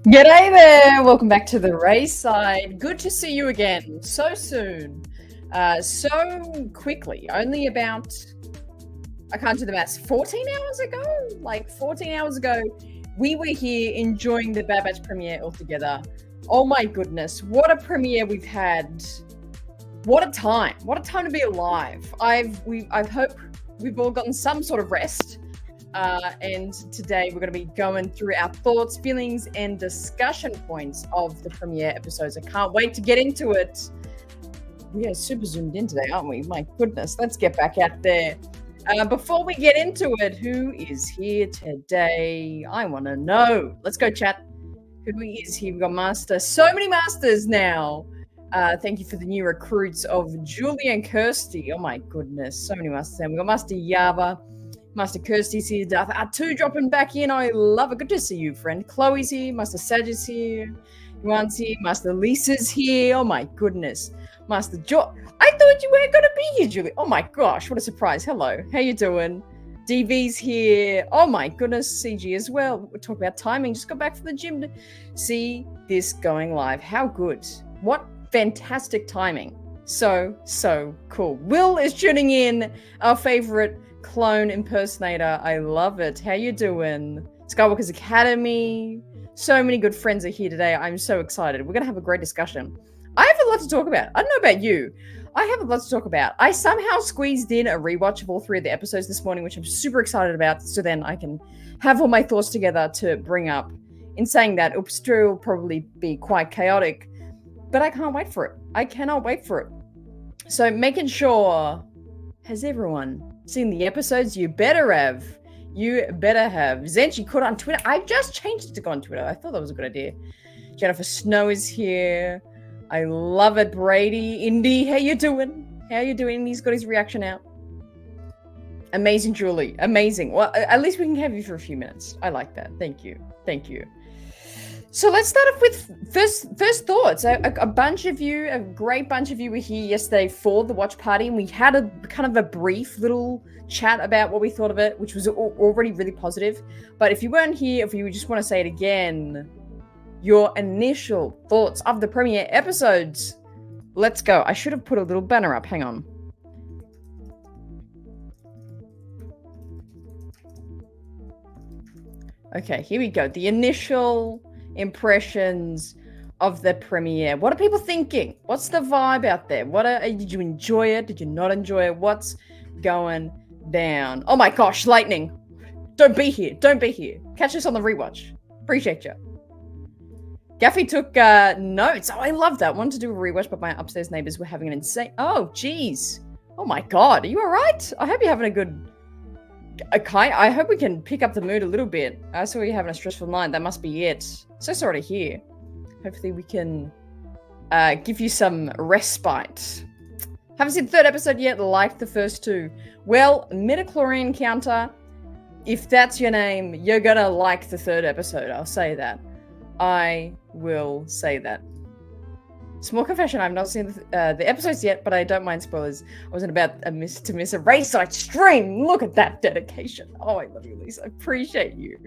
G'day there, welcome back to the race side. Good to see you again so soon, so quickly. Only about, I can't do the maths, 14 hours ago? Like 14 hours ago, we were here enjoying the Bad Batch premiere all together. Oh my goodness, what a premiere we've had. What a time to be alive. I hope we've all gotten some sort of rest. And today we're going to be going through our thoughts, feelings, and discussion points of the premiere episodes. I can't wait to get into it. We are super zoomed in today, aren't we? My goodness, let's get back out there. Before we get into it, who is here today? I want to know. Let's go chat. Who is here? We've got Master. So many Masters now. Thank you for the new recruits of Julie and Kirsty. Oh my goodness, so many Masters. We've got Master Yava. Master Kirsty's here, Darth R2 dropping back in. I love it. Good to see you, friend. Chloe's here. Master Saj is here. Yuan's here. Master Lisa's here. Oh my goodness. Master George. I thought you weren't going to be here, Julie. Oh my gosh, what a surprise. Hello. How you doing? DV's here. Oh my goodness. CG as well. We're talking about timing. Just got back from the gym to see this going live. How good. What fantastic timing. So cool. Will is tuning in. Our favorite clone impersonator. I love it. How you doing? Skywalker's Academy. So many good friends are here today. I'm so excited. We're going to have a great discussion. I have a lot to talk about. I don't know about you. I have a lot to talk about. I somehow squeezed in a rewatch of all three of the episodes this morning, which I'm super excited about. So then I can have all my thoughts together to bring up. In saying that, it'll still probably be quite chaotic, but I can't wait for it. I cannot wait for it. So making sure, has everyone seen the episodes? You better have. You better have. Zenchi Kura on Twitter. I just changed it to go on Twitter. I thought that was a good idea. Jennifer Snow is here. I love it. Brady, Indy, how you doing? How you doing? He's got his reaction out. Amazing, Julie. Amazing. Well, at least we can have you for a few minutes. I like that. Thank you. Thank you. So let's start off with first thoughts. A bunch of you, a great bunch of you were here yesterday for the watch party, and we had a kind of a brief little chat about what we thought of it, which was already really positive. But if you weren't here, if you just want to say it again, your initial thoughts of the premiere episodes. Let's go. I should have put a little banner up. Hang on. Okay, here we go. The initial impressions of the premiere. What are people thinking? What's the vibe out there? Did you enjoy it? Did you not enjoy it? What's going down? Oh my gosh, lightning. Don't be here. Don't be here. Catch us on the rewatch. Appreciate you. Gaffy took notes. Oh, I love that. Wanted to do a rewatch, but my upstairs neighbors were having an insane... Oh, geez. Oh my God. Are you all right? I hope you're having a good... I hope we can pick up the mood a little bit. I saw you having a stressful night. That must be it. So sorry to hear. Hopefully we can give you some respite. Haven't seen the third episode yet. Like the first two. Well, midichlorian counter. If that's your name, you're gonna like the third episode. I'll say that. I will say that. Small confession, I've not seen the episodes yet, but I don't mind spoilers. I wasn't about to miss a race side stream. Look at that dedication. Oh, I love you, Lisa. I appreciate you.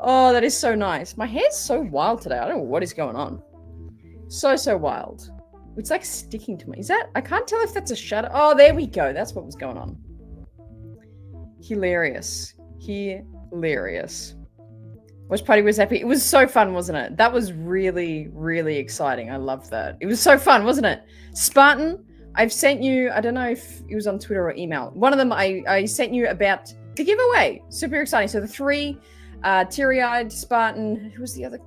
Oh, that is so nice. My hair's so wild today. I don't know what is going on. So wild. It's like sticking to me. Is that? I can't tell if that's a shadow. Oh, there we go. That's what was going on. Hilarious. Watch party was epic. It was so fun, wasn't it? That was really, really exciting. I loved that. It was so fun, wasn't it? Spartan, I've sent you, I don't know if it was on Twitter or email. One of them I sent you about the giveaway. Super exciting. So the three, Teary-Eyed, Spartan, who was the other?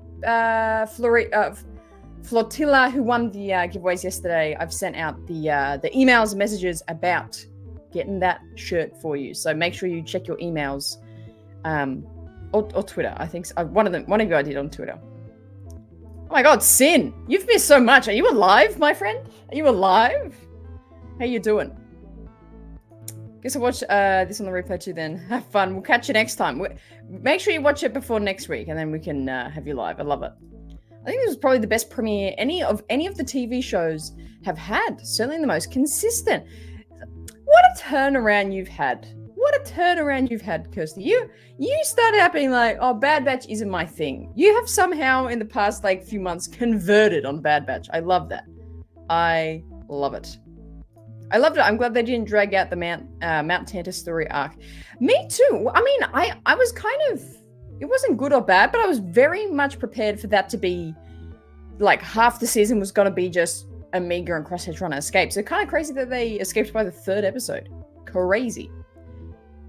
Flotilla, who won the giveaways yesterday. I've sent out the emails and messages about getting that shirt for you. So make sure you check your emails. Or Twitter, I think. One of you I did on Twitter. Oh my God, Sin, you've missed so much. Are you alive, my friend? Are you alive? How you doing? Guess I'll watch this on the replay too then. Have fun. We'll catch you next time. Make sure you watch it before next week, and then we can have you live. I love it. I think this was probably the best premiere any of the TV shows have had. Certainly the most consistent. What a turnaround you've had. What a turnaround you've had, Kirsty. You started out being like, oh, Bad Batch isn't my thing. You have somehow in the past few months converted on Bad Batch. I love that. I love it. I loved it. I'm glad they didn't drag out the Mount Tantus story arc. Me too. I mean, I was kind of, it wasn't good or bad, but I was very much prepared for that to be half the season was going to be just Omega and Crosshair trying to escape. So kind of crazy that they escaped by the 3rd episode. Crazy.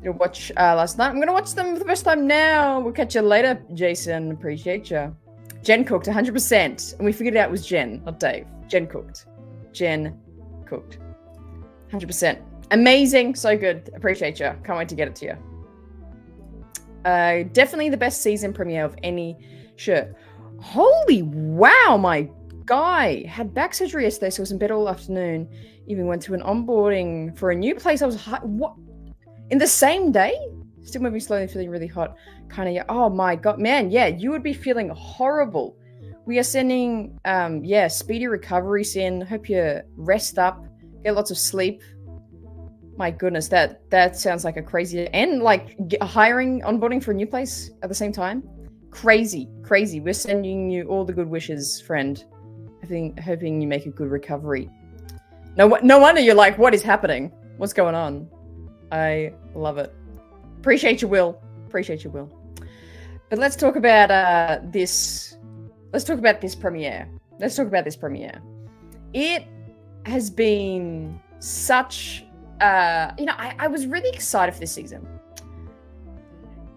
You watch last night. I'm going to watch them for the first time now. We'll catch you later, Jason. Appreciate you. Jen cooked 100%. And we figured out it was Jen, not Dave. Jen cooked. 100%. Amazing. So good. Appreciate you. Can't wait to get it to you. Definitely the best season premiere of any show. Holy wow, my guy had back surgery yesterday, so I was in bed all afternoon. Even went to an onboarding for a new place. I was what? In the same day? Still moving slowly, feeling really hot. Kind of, oh my God, man, yeah, you would be feeling horrible. We are sending, speedy recovery, Sin. Hope you rest up, get lots of sleep. My goodness, that sounds like a crazy, and hiring, onboarding for a new place at the same time. Crazy. We're sending you all the good wishes, friend. Hoping you make a good recovery. No wonder you're like, what is happening? What's going on? I love it. Appreciate you, Will. But let's talk about this. Let's talk about this premiere. It has been such. I was really excited for this season.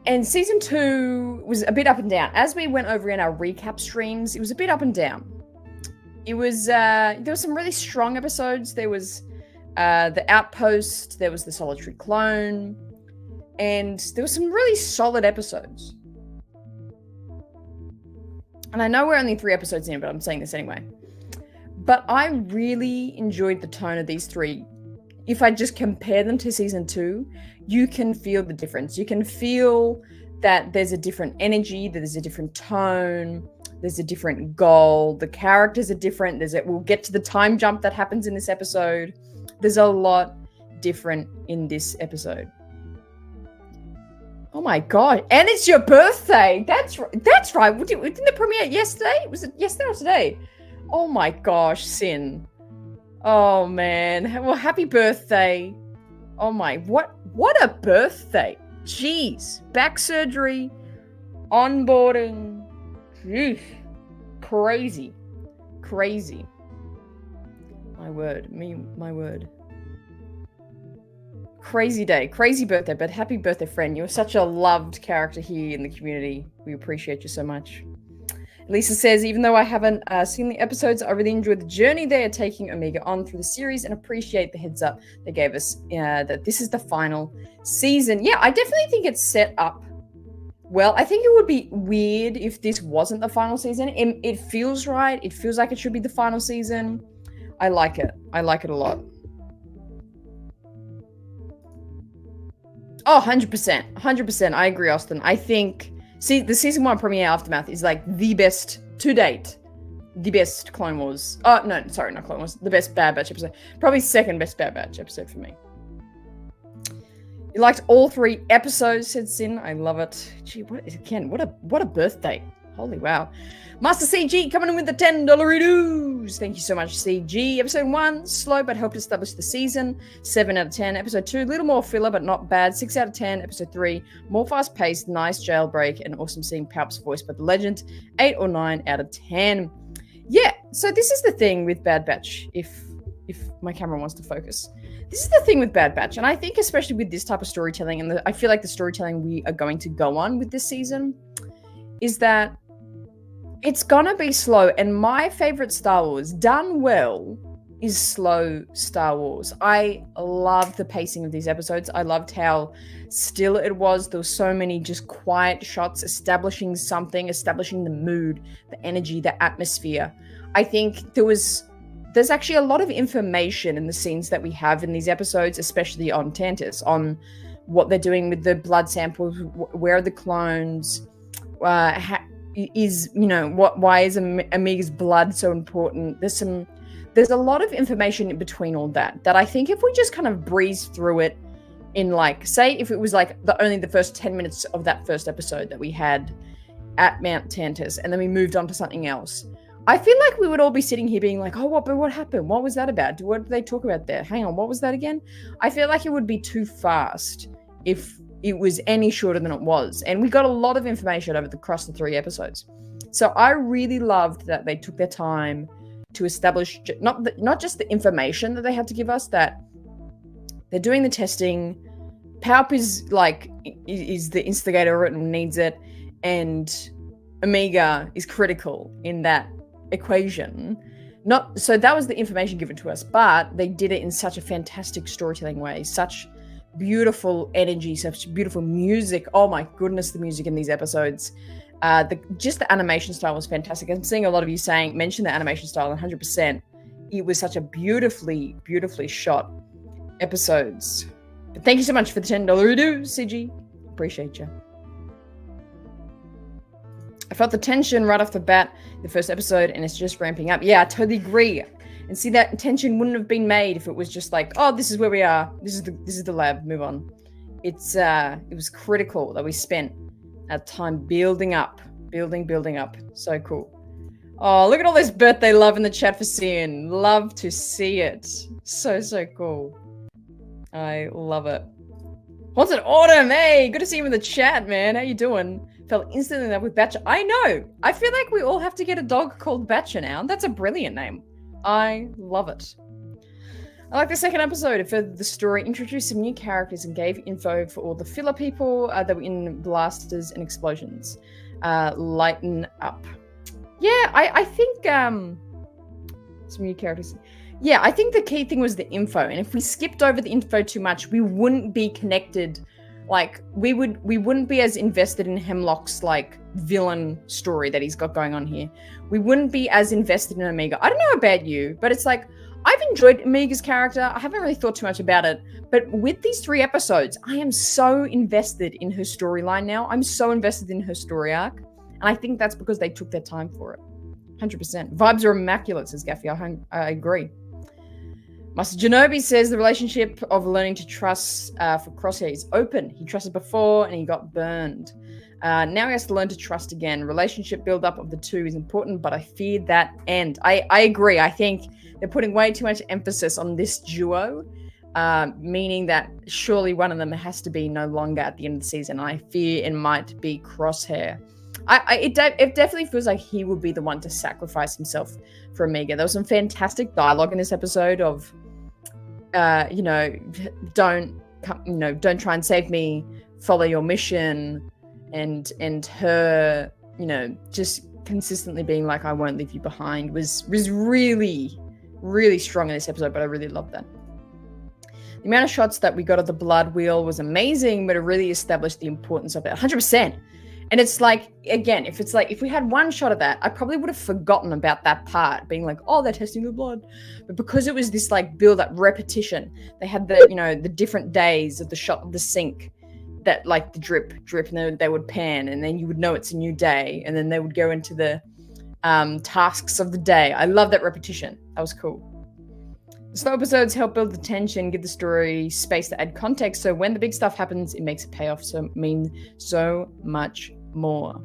And season 2 was a bit up and down. As we went over in our recap streams, it was a bit up and down. It was, there were some really strong episodes. There was the Outpost, there was the Solitary Clone, and there were some really solid episodes. And I know we're only 3 episodes in, but I'm saying this anyway. But I really enjoyed the tone of these 3. If I just compare them to season 2, you can feel the difference. You can feel that there's a different energy, that there's a different tone, there's a different goal. The characters are different. We'll get to the time jump that happens in this episode. There's a lot different in this episode. Oh my God. And it's your birthday. That's right. Didn't the premiere yesterday? Was it yesterday or today? Oh my gosh, Sin. Oh man. Well, happy birthday. Oh my, what a birthday. Jeez. Back surgery, onboarding. Jeez. Crazy. My word. Crazy day, crazy birthday, but happy birthday, friend. You're such a loved character here in the community. We appreciate you so much. Lisa says, even though I haven't seen the episodes, I really enjoyed the journey they are taking Omega on through the series and appreciate the heads up they gave us that this is the final season. Yeah, I definitely think it's set up well. I think it would be weird if this wasn't the final season. It feels right. It feels like it should be the final season. I like it. I like it a lot. Oh, 100%. 100%. I agree, Austin. I think... See, the season 1 premiere Aftermath is the best to date. The best Clone Wars. Oh, no, sorry, not Clone Wars. The best Bad Batch episode. Probably second best Bad Batch episode for me. You liked all 3 episodes, said Sin. I love it. Gee, what a birthday. Holy wow. Master CG coming in with the $10 dues. Thank you so much, CG. Episode 1, slow but helped establish the season. 7 out of 10. Episode 2, little more filler but not bad. 6 out of 10. Episode 3, more fast-paced, nice jailbreak, and awesome seeing Palp's voice by the legend. 8 or 9 out of 10. Yeah, so this is the thing with Bad Batch, if my camera wants to focus. This is the thing with Bad Batch, and I think especially with this type of storytelling, and I feel like the storytelling we are going to go on with this season, is that it's gonna be slow, and my favorite Star Wars, done well, is slow Star Wars. I love the pacing of these episodes. I loved how still it was. There were so many just quiet shots, establishing something, establishing the mood, the energy, the atmosphere. I think there's actually a lot of information in the scenes that we have in these episodes, especially on Tantus, on what they're doing with the blood samples, where are the clones, why is Omega's blood so important? There's a lot of information in between all that I think if we just kind of breeze through it in like, say if it was like only the first 10 minutes of that first episode that we had at Mount Tantus, and then we moved on to something else, I feel like we would all be sitting here being like, oh, what happened? What was that about? What did they talk about there? Hang on, what was that again? I feel like it would be too fast if it was any shorter than it was. And we got a lot of information across the 3 episodes. So I really loved that they took their time to establish not just the information that they had to give us, that they're doing the testing. Palp is the instigator and needs it, and Omega is critical in that equation. So that was the information given to us, but they did it in such a fantastic storytelling way, such beautiful energy, such beautiful music. Oh my goodness, the music in these episodes. The animation style was fantastic. I'm seeing a lot of you mention the animation style 100%. It was such a beautifully shot episodes. But thank you so much for the $10 redo, CG. Appreciate you. I felt the tension right off the bat, the first episode, and it's just ramping up. Yeah, I totally agree. And see, that tension wouldn't have been made if it was just like, oh, this is where we are. This is the lab. Move on. It was critical that we spent our time building up. So cool. Oh, look at all this birthday love in the chat for Cian. Love to see it. So cool. I love it. Haunted Autumn, hey, good to see you in the chat, man. How you doing? Fell instantly in love with Batcher. I know. I feel like we all have to get a dog called Batcher now. That's a brilliant name. I love it. I like the second episode. It furthered the story, introduced some new characters, and gave info for all the filler people that were in blasters and explosions. Lighten up. Yeah, I think some new characters. Yeah, I think the key thing was the info, and if we skipped over the info too much, we wouldn't be connected. Like, we wouldn't be as invested in Hemlock's like villain story that he's got going on here. We wouldn't be as invested in Omega. I don't know about you, but it's like, I've enjoyed Omega's character. I haven't really thought too much about it, but with these 3 episodes, I am so invested in her storyline now. I'm so invested in her story arc, and I think that's because they took their time for it. 100%. Vibes are immaculate, says Gaffy. I agree. Master Genobi says the relationship of learning to trust for Crosshair is open. He trusted before and he got burned. Now he has to learn to trust again. Relationship build-up of the 2 is important, but I fear that end. I agree. I think they're putting way too much emphasis on this duo, meaning that surely one of them has to be no longer at the end of the season. I fear it might be Crosshair. It definitely feels like he would be the one to sacrifice himself for Omega. There was some fantastic dialogue in this episode of, don't try and save me, follow your mission, and her, just consistently being like, I won't leave you behind was really, really strong in this episode, but I really loved that. The amount of shots that we got of the blood wheel was amazing, but it really established the importance of it. 100%. And it's like, again, if we had one shot of that, I probably would have forgotten about that part, being like, oh, they're testing the blood. But because it was this like build-up repetition, they had the different days of the shot of the sink, that like the drip, and then they would pan, and then you would know it's a new day, and then they would go into the tasks of the day. I love that repetition. That was cool. The slow episodes help build the tension, give the story space to add context, so when the big stuff happens, it makes it pay off, so mean so much more.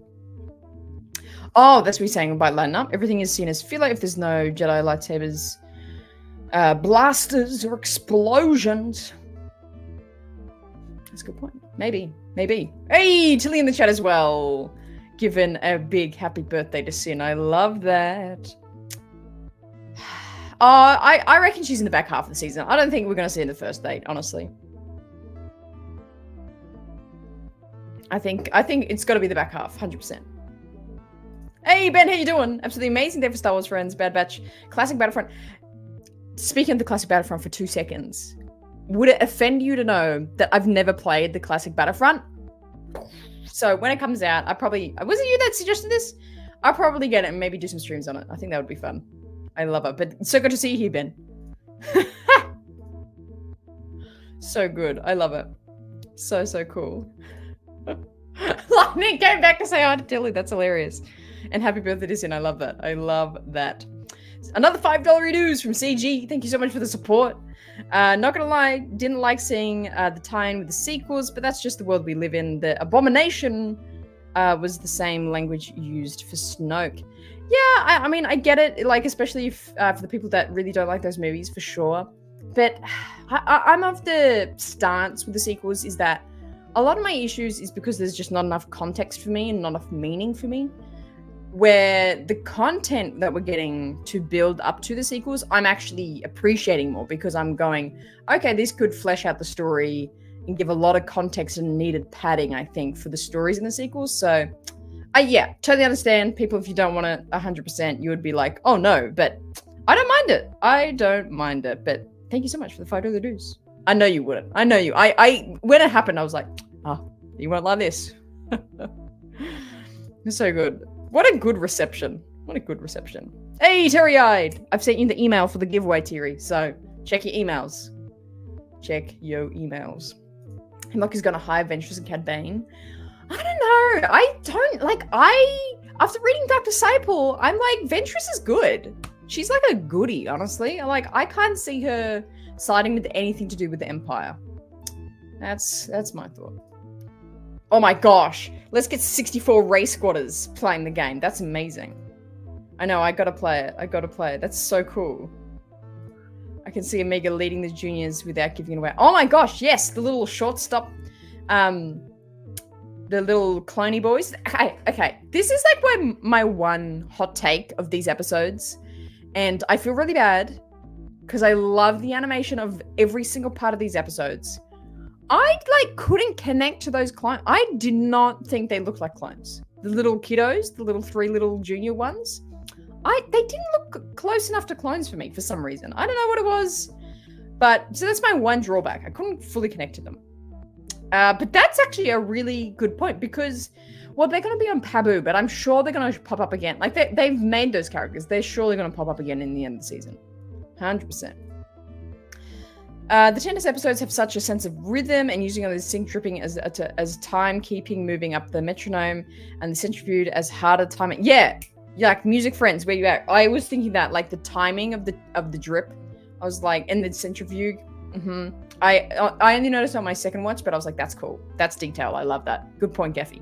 Oh, that's what you're saying about lighting up. Everything is seen as filler if there's no Jedi lightsabers, blasters, or explosions. That's a good point. Maybe. Hey, Tilly in the chat as well. Given a big happy birthday to Sin. I love that. I reckon she's in the back half of the season. I don't think we're going to see her in the first 8, honestly. I think it's got to be the back half, 100%. Hey, Ben, how you doing? Absolutely amazing day for Star Wars friends. Bad Batch. Classic Battlefront. Speaking of the Classic Battlefront for 2 seconds, would it offend you to know that I've never played the Classic Battlefront? So when it comes out, was it you that suggested this? I'll probably get it and maybe do some streams on it. I think that would be fun. I love it. But it's so good to see you here, Ben. So good. I love it. So cool. Lightning came back to say hi to Tilly. That's hilarious. And happy birthday to Sin. I love that. I love that. Another $5 redos from CG. Thank you so much for the support. Not gonna lie, didn't like seeing the tie-in with the sequels, but that's just the world we live in. The Abomination was the same language used for Snoke. Yeah, I mean, I get it, like, especially if, for the people that really don't like those movies, for sure. But I'm of the stance with the sequels is that a lot of my issues is because there's just not enough context for me and not enough meaning for me. Where the content that we're getting to build up to the sequels, I'm actually appreciating more because I'm going, okay, this could flesh out the story and give a lot of context and needed padding, I think, for the stories in the sequels. So, yeah, totally understand. People, if you don't want it 100%, you would be like, oh no, but I don't mind it. I don't mind it. But thank you so much for the $5 dues. I know you wouldn't. I know you. I when it happened, I was like, oh, you won't love this. It's so good. What a good reception. What a good reception. Hey, Terry-eyed. I've sent you the email for the giveaway, Terry. So check your emails. Check your emails. Hemlock is going to hire Ventress and Cad Bane. I don't know. I don't, like, after reading Dr. Sapol, I'm like, Ventress is good. She's like a goodie, honestly. Like, I can't see her siding with anything to do with the Empire. That's my thought. Oh my gosh. Let's get 64 race squatters playing the game. That's amazing. I know, I gotta play it. That's so cool. I can see Omega leading the juniors without giving it away. Oh my gosh, yes, the little shortstop, the little cloney boys. Okay. This is like my one hot take of these episodes. And I feel really bad because I love the animation of every single part of these episodes. I couldn't connect to those clones. I did not think they looked like clones. The little kiddos, the three little junior ones. They didn't look close enough to clones for me for some reason. I don't know what it was. But so that's my one drawback. I couldn't fully connect to them. But that's actually a really good point because, well, they're going to be on Pabu, but I'm sure they're going to pop up again. Like they've made those characters. They're surely going to pop up again in the end of the season. 100%. The tennis episodes have such a sense of rhythm and using the sync tripping as timekeeping, moving up the metronome, and the centrifuge as harder timing. Yeah, like music friends, where you at? I was thinking that, like the timing of the drip. I was like, and the centrifuge. I only noticed on my second watch, but I was like, that's cool. That's detail. I love that. Good point, Geffy.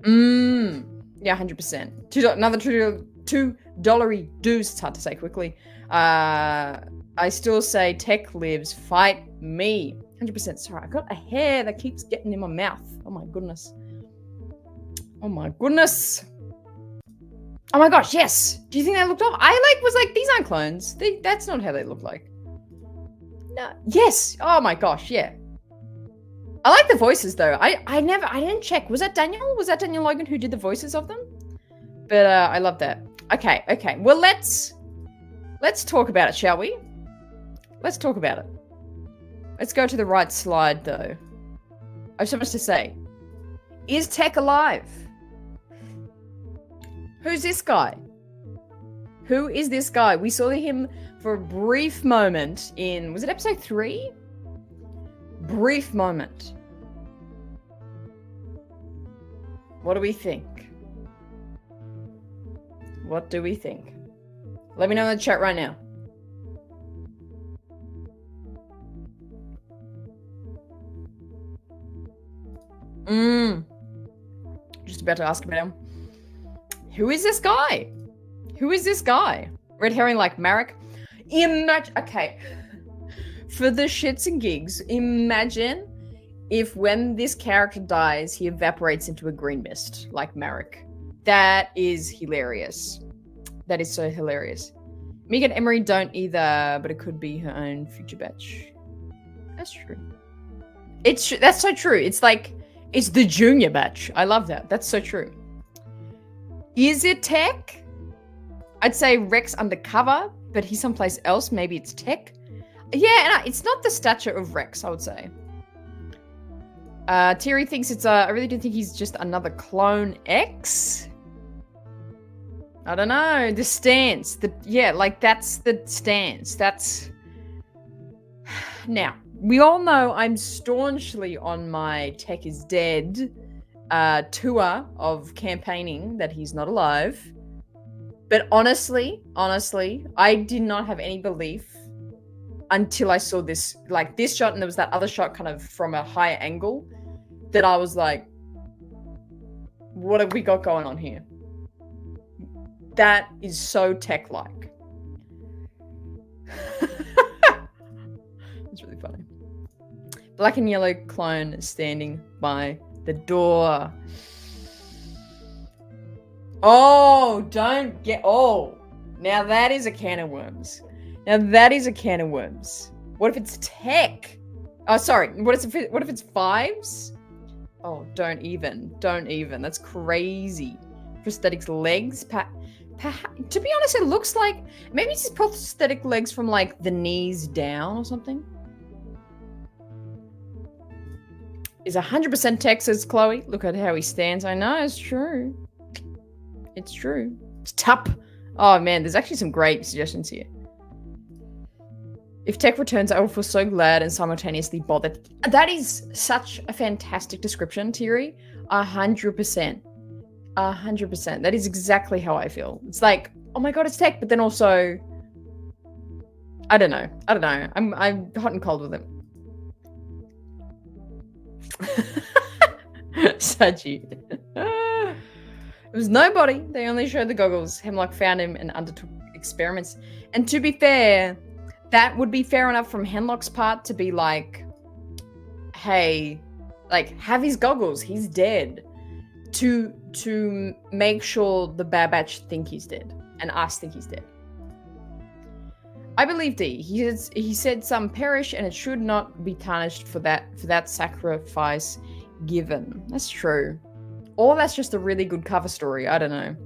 Yeah, 100%. Another $2 dues. It's hard to say quickly. I still say tech lives, fight me. 100%. Sorry, I got a hair that keeps getting in my mouth. Oh my goodness. Oh my goodness. Oh my gosh, yes. Do you think they looked off? I was like, these aren't clones. That's not how they look like. No. Yes. Oh my gosh, yeah. I like the voices though. I didn't check. Was that Daniel? Was that Daniel Logan who did the voices of them? But I love that. Okay. Well, let's talk about it, shall we? Let's talk about it. Let's go to the right slide, though. I have so much to say. Is Tech alive? Who's this guy? Who is this guy? We saw him for a brief moment in... Was it episode 3? Brief moment. What do we think? What do we think? Let me know in the chat right now. Just about to ask about him. Who is this guy? Who is this guy? Red herring like Marek? Imagine, okay. For the shits and gigs, imagine if when this character dies, he evaporates into a green mist like Marek. That is hilarious. That is so hilarious. Megan Emery don't either, but it could be her own future batch. That's true. That's so true. It's like, it's the junior batch. I love that. That's so true. Is it Tech? I'd say Rex undercover, but he's someplace else. Maybe it's Tech. Yeah, and it's not the stature of Rex, I would say. Terry thinks it's I really do think he's just another clone X. I don't know. The stance. That's the stance. That's... Now, we all know I'm staunchly on my Tech is dead tour of campaigning that he's not alive. But honestly, I did not have any belief until I saw this shot, and there was that other shot kind of from a higher angle that I was like, what have we got going on here? That is so tech-like. It's really funny. Black and yellow clone standing by the door. Oh, don't get... Oh, now that is a can of worms. What if it's tech? Oh, sorry. What if it's fives? Oh, don't even. That's crazy. Prosthetics legs. To be honest, it looks like maybe it's just prosthetic legs from like the knees down or something. Is 100% tech, says Chloe. Look at how he stands. I know, it's true. It's true. It's tup. Oh man, there's actually some great suggestions here. If tech returns, I will feel so glad and simultaneously bothered. That is such a fantastic description, Thierry. 100%. 100%. That is exactly how I feel. It's like, oh my god, it's tech, but then also, I don't know. I'm hot and cold with it. Saji. It was nobody. They only showed the goggles. Hemlock found him and undertook experiments. And to be fair, that would be fair enough from Hemlock's part to be like, hey, like, have his goggles. He's dead. To make sure the Bad Batch think he's dead and us think he's dead. I believe D. He said some perish and it should not be tarnished for that sacrifice given. That's true. Or that's just a really good cover story. I don't know.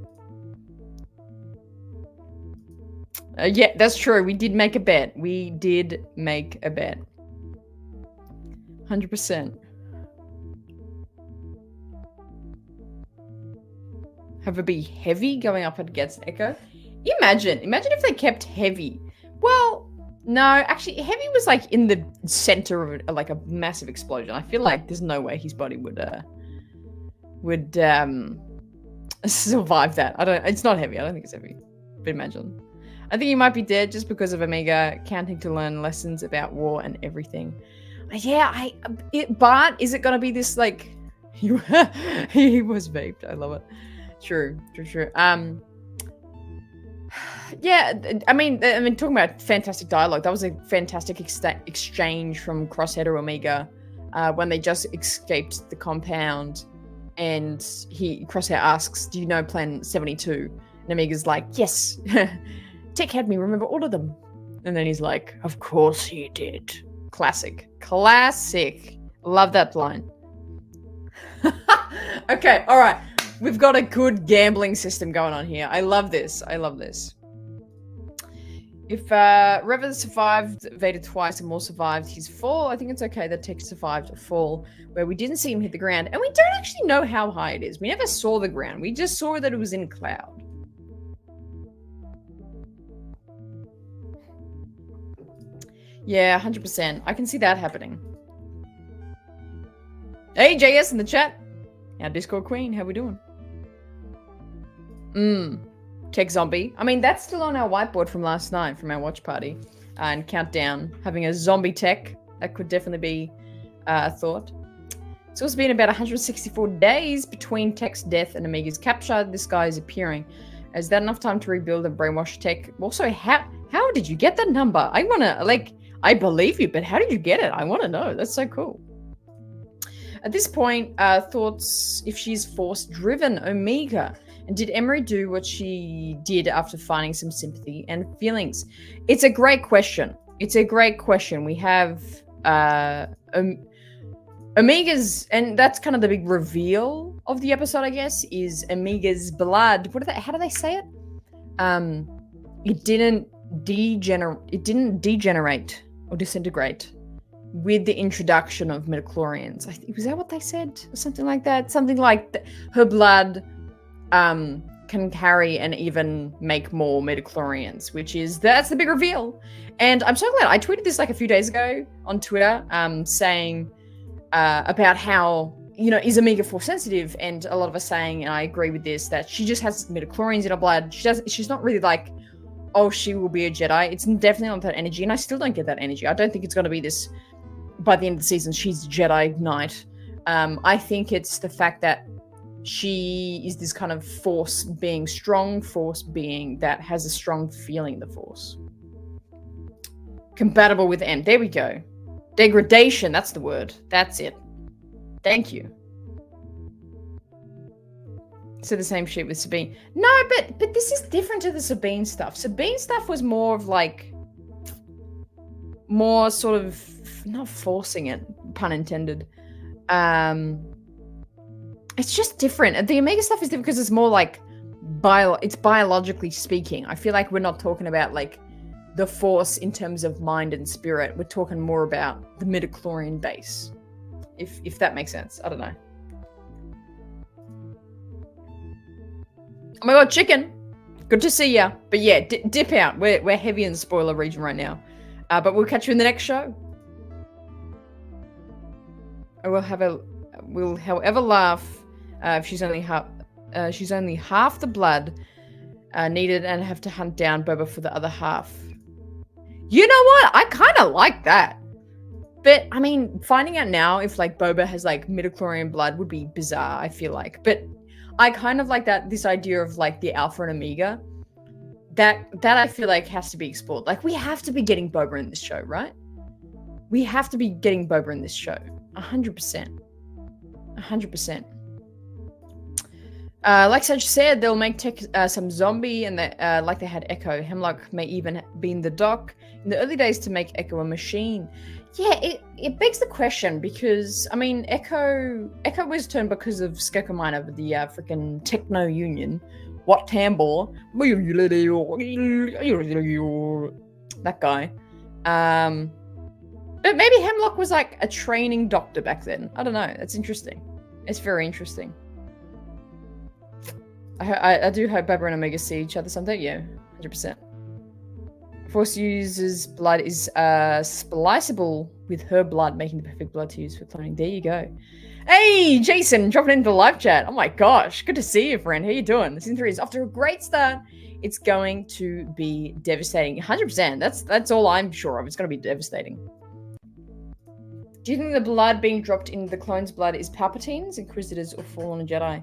Yeah, that's true. We did make a bet. 100%. Have it be heavy going up against Echo. Imagine if they kept heavy. Well, no, actually, heavy was like in the center of like a massive explosion. I feel like there's no way his body would survive that. It's not heavy. I don't think it's heavy. But imagine. I think he might be dead just because of Omega counting to learn lessons about war and everything. Yeah, but is it gonna be this like? He was vaped. I love it. True. Yeah, I mean, talking about fantastic dialogue, that was a fantastic exchange from Crosshair to Omega when they just escaped the compound, and Crosshair asks, "Do you know Plan 72?" And Omega's like, "Yes, Tech had me remember all of them." And then he's like, "Of course he did." Classic. Love that line. Okay, all right. We've got a good gambling system going on here. I love this. If Rever survived Vader twice and more survived his fall, I think it's okay that Tech survived a fall where we didn't see him hit the ground. And we don't actually know how high it is. We never saw the ground. We just saw that it was in a cloud. Yeah, 100%. I can see that happening. Hey, JS in the chat. Our Discord queen, how we doing? Tech zombie. I mean, that's still on our whiteboard from last night, from our watch party. And countdown. Having a zombie Tech, that could definitely be a thought. It's also been about 164 days between Tech's death and Omega's capture. This guy is appearing. Is that enough time to rebuild and brainwash Tech? Also, how did you get that number? I want to, I believe you, but how did you get it? I want to know. That's so cool. At this point, thoughts if she's force-driven Omega. And did Emery do what she did after finding some sympathy and feelings? It's a great question. We have Omega's, and that's kind of the big reveal of the episode, I guess, is Omega's blood. How do they say it? It didn't degenerate or disintegrate with the introduction of midichlorians. Was that what they said? Or something like that? Something like her blood can carry and even make more midichlorians, that's the big reveal. And I'm so glad. I tweeted this like a few days ago on Twitter, saying about how is omega-4 sensitive, and a lot of us saying, and I agree with this, that she just has midichlorians in her blood. She's not really like, oh, she will be a Jedi. It's definitely not that energy, and I still don't get that energy. I don't think it's going to be this, by the end of the season, she's Jedi Knight. I think it's the fact that she is this kind of force being, strong force being that has a strong feeling in the force. Compatible with M. There we go. Degradation, that's the word. That's it. Thank you. So the same shit with Sabine. No, but this is different to the Sabine stuff. Sabine stuff was more of like, more sort of, not forcing it, pun intended. It's just different. The Omega stuff is different because it's more like, it's biologically speaking. I feel like we're not talking about like the force in terms of mind and spirit. We're talking more about the midichlorian base. If that makes sense. I don't know. Oh my god, chicken! Good to see ya. But yeah, dip out. We're heavy in the spoiler region right now. But we'll catch you in the next show. We'll however laugh if she's only half the blood needed and have to hunt down Boba for the other half. You know what? I kind of like that. But, I mean, finding out now if, like, Boba has, like, midichlorian blood would be bizarre, I feel like. But I kind of like this idea of, like, the Alpha and Omega. That I feel like has to be explored. Like, we have to be getting Boba in this show, right? We have to be getting Boba in this show. 100%. 100%. Like Sage said, they'll make Tech some zombie, and like they had Echo. Hemlock may even be in the dock in the early days to make Echo a machine. Yeah, it begs the question because, I mean, Echo was turned because of Skeko Minor, the freaking Techno Union. What Tambor? That guy. But maybe Hemlock was like a training doctor back then. I don't know. That's interesting. It's very interesting. I do hope Boba and Omega see each other someday. Yeah, 100%. Force user's blood is spliceable with her blood, making the perfect blood to use for cloning. There you go. Hey, Jason, dropping into the live chat. Oh my gosh, good to see you, friend. How you doing? Season 3 is off to a great start. It's going to be devastating. 100%. That's all I'm sure of. It's going to be devastating. Do you think the blood being dropped in the clone's blood is Palpatine's, Inquisitors, or Fallen Jedi?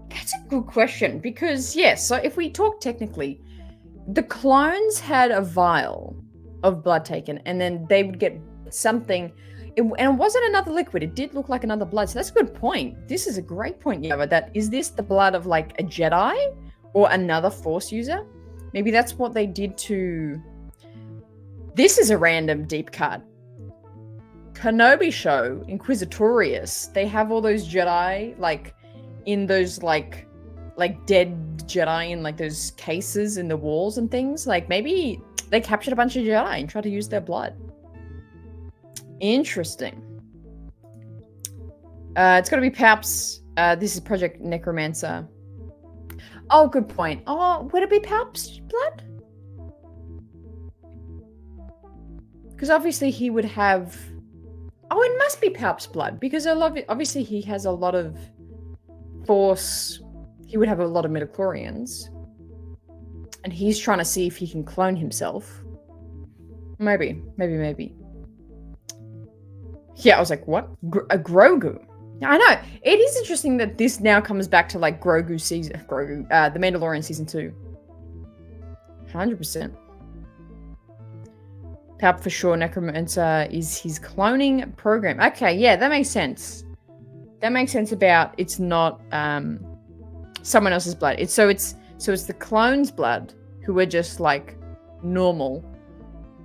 That's a good question because, yes, so if we talk technically, the clones had a vial of blood taken and then they would get something, and it wasn't another liquid. It did look like another blood. So that's a good point. This is a great point, Yava, that is this the blood of like a Jedi or another Force user? Maybe that's what they did to... This is a random deep cut. Kenobi show, Inquisitorius, they have all those Jedi, like, in those, like dead Jedi in, like, those cases in the walls and things. Like, maybe they captured a bunch of Jedi and tried to use their blood. Interesting. It's got to be Palp's. This is Project Necromancer. Oh, good point. Oh, would it be Palp's blood? Because obviously he would have... Oh, it must be Palp's blood, because obviously he has a lot of Force. He would have a lot of midichlorians. And he's trying to see if he can clone himself. Maybe. Yeah, I was like, what? A Grogu? I know. It is interesting that this now comes back to, like, The Mandalorian Season 2. 100%. Palp for sure. Necromancer is his cloning program. Okay, yeah, that makes sense. That makes sense about it's not someone else's blood. It's the clone's blood who are just like normal,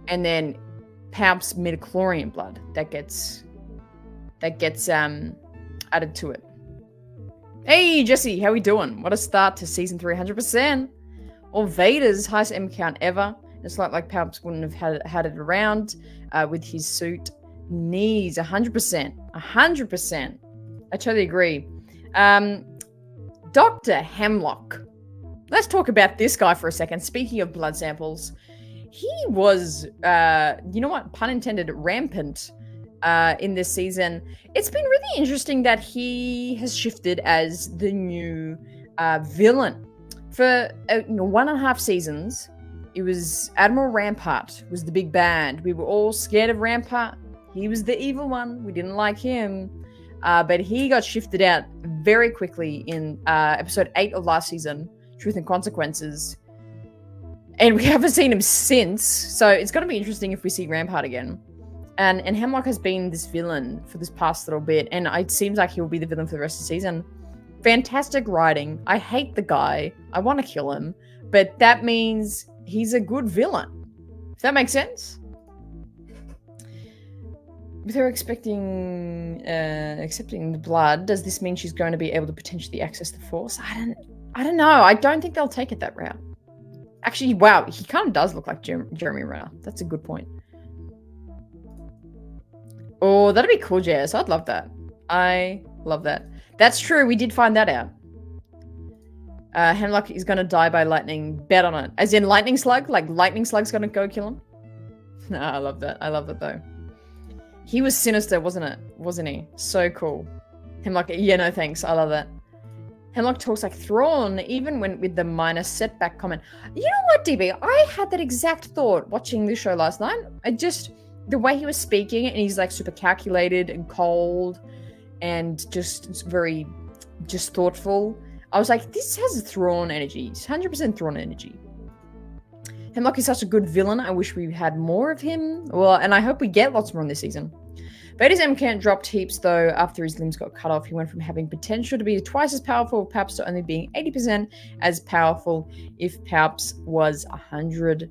and then Palp's midichlorian blood that gets added to it. Hey Jesse, how we doing? What a start to season 300%. Or Vader's highest M count ever. It's like Palps wouldn't have had it around with his suit. Knees, 100%. 100%. I totally agree. Dr. Hemlock. Let's talk about this guy for a second. Speaking of blood samples, he was, you know what, pun intended, rampant in this season. It's been really interesting that he has shifted as the new villain. For 1.5 seasons, it was Admiral Rampart was the big bad. We were all scared of Rampart. He was the evil one. We didn't like him. But he got shifted out very quickly in episode 8 of last season, Truth and Consequences. And we haven't seen him since. So it's going to be interesting if we see Rampart again. And Hemlock has been this villain for this past little bit. And it seems like he'll be the villain for the rest of the season. Fantastic writing. I hate the guy. I want to kill him. But that means he's a good villain. If that makes sense? With her accepting the blood, does this mean she's going to be able to potentially access the Force? I don't know. I don't think they'll take it that route. Actually, wow, he kind of does look like Jeremy Renner. That's a good point. Oh, that'd be cool, Jess. I'd love that. I love that. That's true. We did find that out. Hemlock is going to die by lightning. Bet on it. As in lightning slug? Like lightning slug's going to go kill him? No, I love that. I love that, though. He was sinister, wasn't it? Wasn't he? So cool. Hemlock, yeah, no thanks. I love that. Hemlock talks like Thrawn, even when with the minor setback comment. You know what, DB? I had that exact thought watching this show last night. The way he was speaking, and he's like super calculated and cold and just very thoughtful. I was like, this has Thrawn energy. It's 100% Thrawn energy. Hemlock is such a good villain. I wish we had more of him. Well, and I hope we get lots more in this season. Vader's M count dropped heaps, though, after his limbs got cut off. He went from having potential to be twice as powerful with Palps to only being 80% as powerful if Palps was 100%.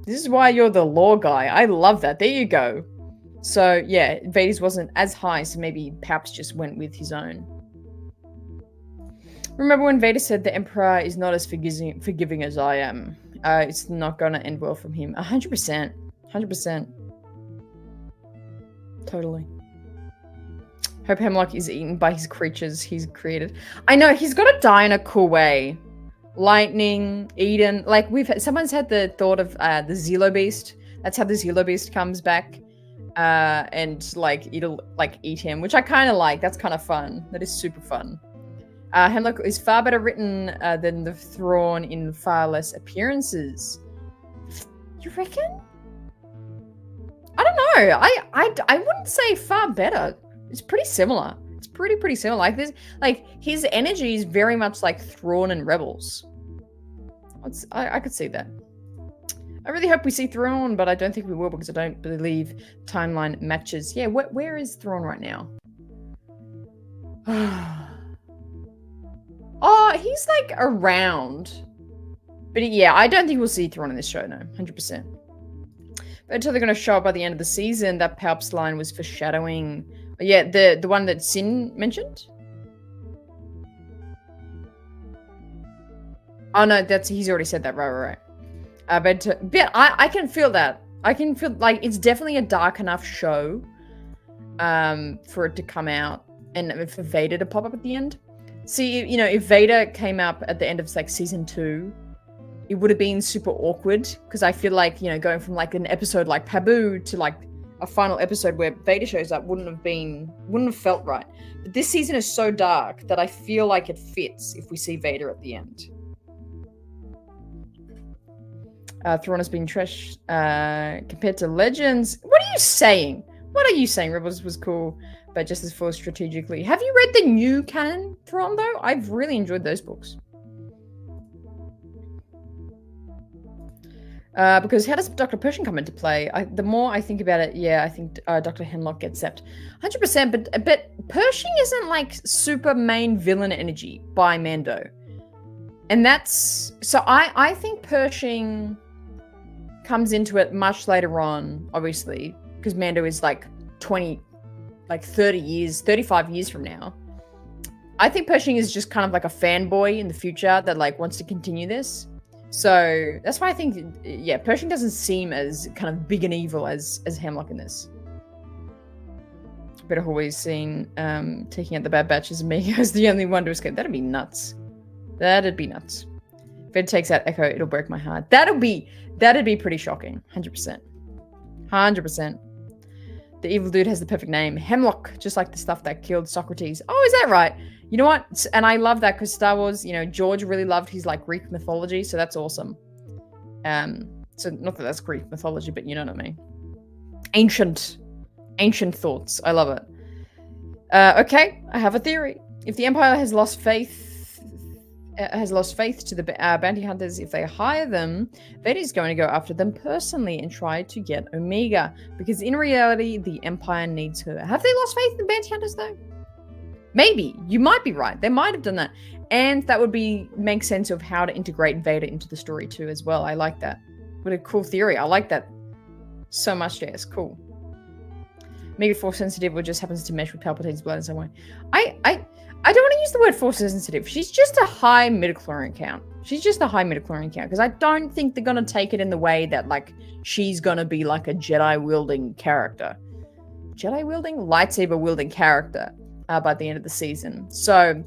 This is why you're the lore guy. I love that. There you go. So, yeah, Vader's wasn't as high, so maybe Palps just went with his own. Remember when Vader said the Emperor is not as forgiving as I am? It's not going to end well from him. 100%. 100%. Totally. Hope Hemlock is eaten by his creatures he's created. I know, he's got to die in a cool way. Lightning, Eden. Like, someone's had the thought of the Zelo Beast. That's how the Zelo Beast comes back. And, like, it'll, like, eat him, which I kind of like. That's kind of fun. That is super fun. Hemlock is far better written than the Thrawn in far less appearances. You reckon? I don't know. I wouldn't say far better. It's pretty similar. It's pretty similar. Like this, like his energy is very much like Thrawn and Rebels. I could see that. I really hope we see Thrawn, but I don't think we will because I don't believe timeline matches. Yeah, where is Thrawn right now? Oh, he's like around. But yeah, I don't think we'll see Thrawn in this show, no. 100%. But until they're going to show up by the end of the season, that Palps line was foreshadowing. Yeah, the one that Sin mentioned? Oh, no, he's already said that. Right. But I can feel that. I can feel, like, it's definitely a dark enough show for it to come out and for Vader to pop up at the end. See, you know, if Vader came up at the end of, like, season 2, it would have been super awkward because I feel like, you know, going from like an episode like Pabu to like a final episode where Vader shows up wouldn't have felt right. But this season is so dark that I feel like it fits if we see Vader at the end. Thrawn has been trash compared to Legends. What are you saying? What are you saying? Rebels was cool, but just as full strategically. Have you read the new canon Thrawn though? I've really enjoyed those books. Because how does Dr. Pershing come into play? The more I think about it, yeah, I think Dr. Hemlock gets zapped. 100%, but Pershing isn't like super main villain energy by Mando. And that's... So I think Pershing comes into it much later on, obviously, because Mando is like 30 years, 35 years from now. I think Pershing is just kind of like a fanboy in the future that like wants to continue this. So that's why I think, yeah, Pershing doesn't seem as kind of big and evil as Hemlock in this. Better always seen taking out the Bad Batch as me as the only one to escape. That'd be nuts. That'd be nuts. If it takes out Echo, it'll break my heart. That'd be pretty shocking. 100%. 100%. The evil dude has the perfect name. Hemlock, just like the stuff that killed Socrates. Oh, is that right? You know what? And I love that because Star Wars, George really loved his like Greek mythology, so that's awesome. So not that that's Greek mythology, but you know what I mean. Ancient thoughts. I love it. Okay, I have a theory. If the Empire has lost faith to the bounty hunters, if they hire them, Vader's going to go after them personally and try to get Omega. Because in reality, the Empire needs her. Have they lost faith in the bounty hunters though? Maybe. You might be right. They might have done that. And that would make sense of how to integrate Vader into the story too as well. I like that. What a cool theory. I like that so much, Jess. Cool. Maybe force sensitive or just happens to mesh with Palpatine's blood in some way. I don't want to use the word force sensitive. She's just a high midichlorian count. Because I don't think they're going to take it in the way that like she's going to be like a Jedi wielding character. Lightsaber wielding character by the end of the season. So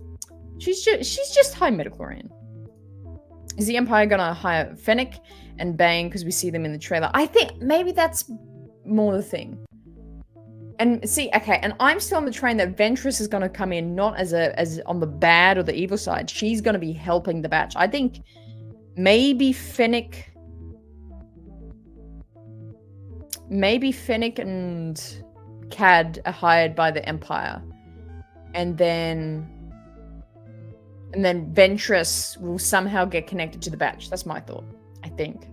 she's just high midichlorian. Is the Empire going to hire Fennec and Bane because we see them in the trailer? I think maybe that's more the thing. And see, okay, and I'm still on the train that Ventress is going to come in not as on the bad or the evil side. She's going to be helping the batch. I think maybe Fennec and Cad are hired by the Empire, and then Ventress will somehow get connected to the batch. That's my thought. I think.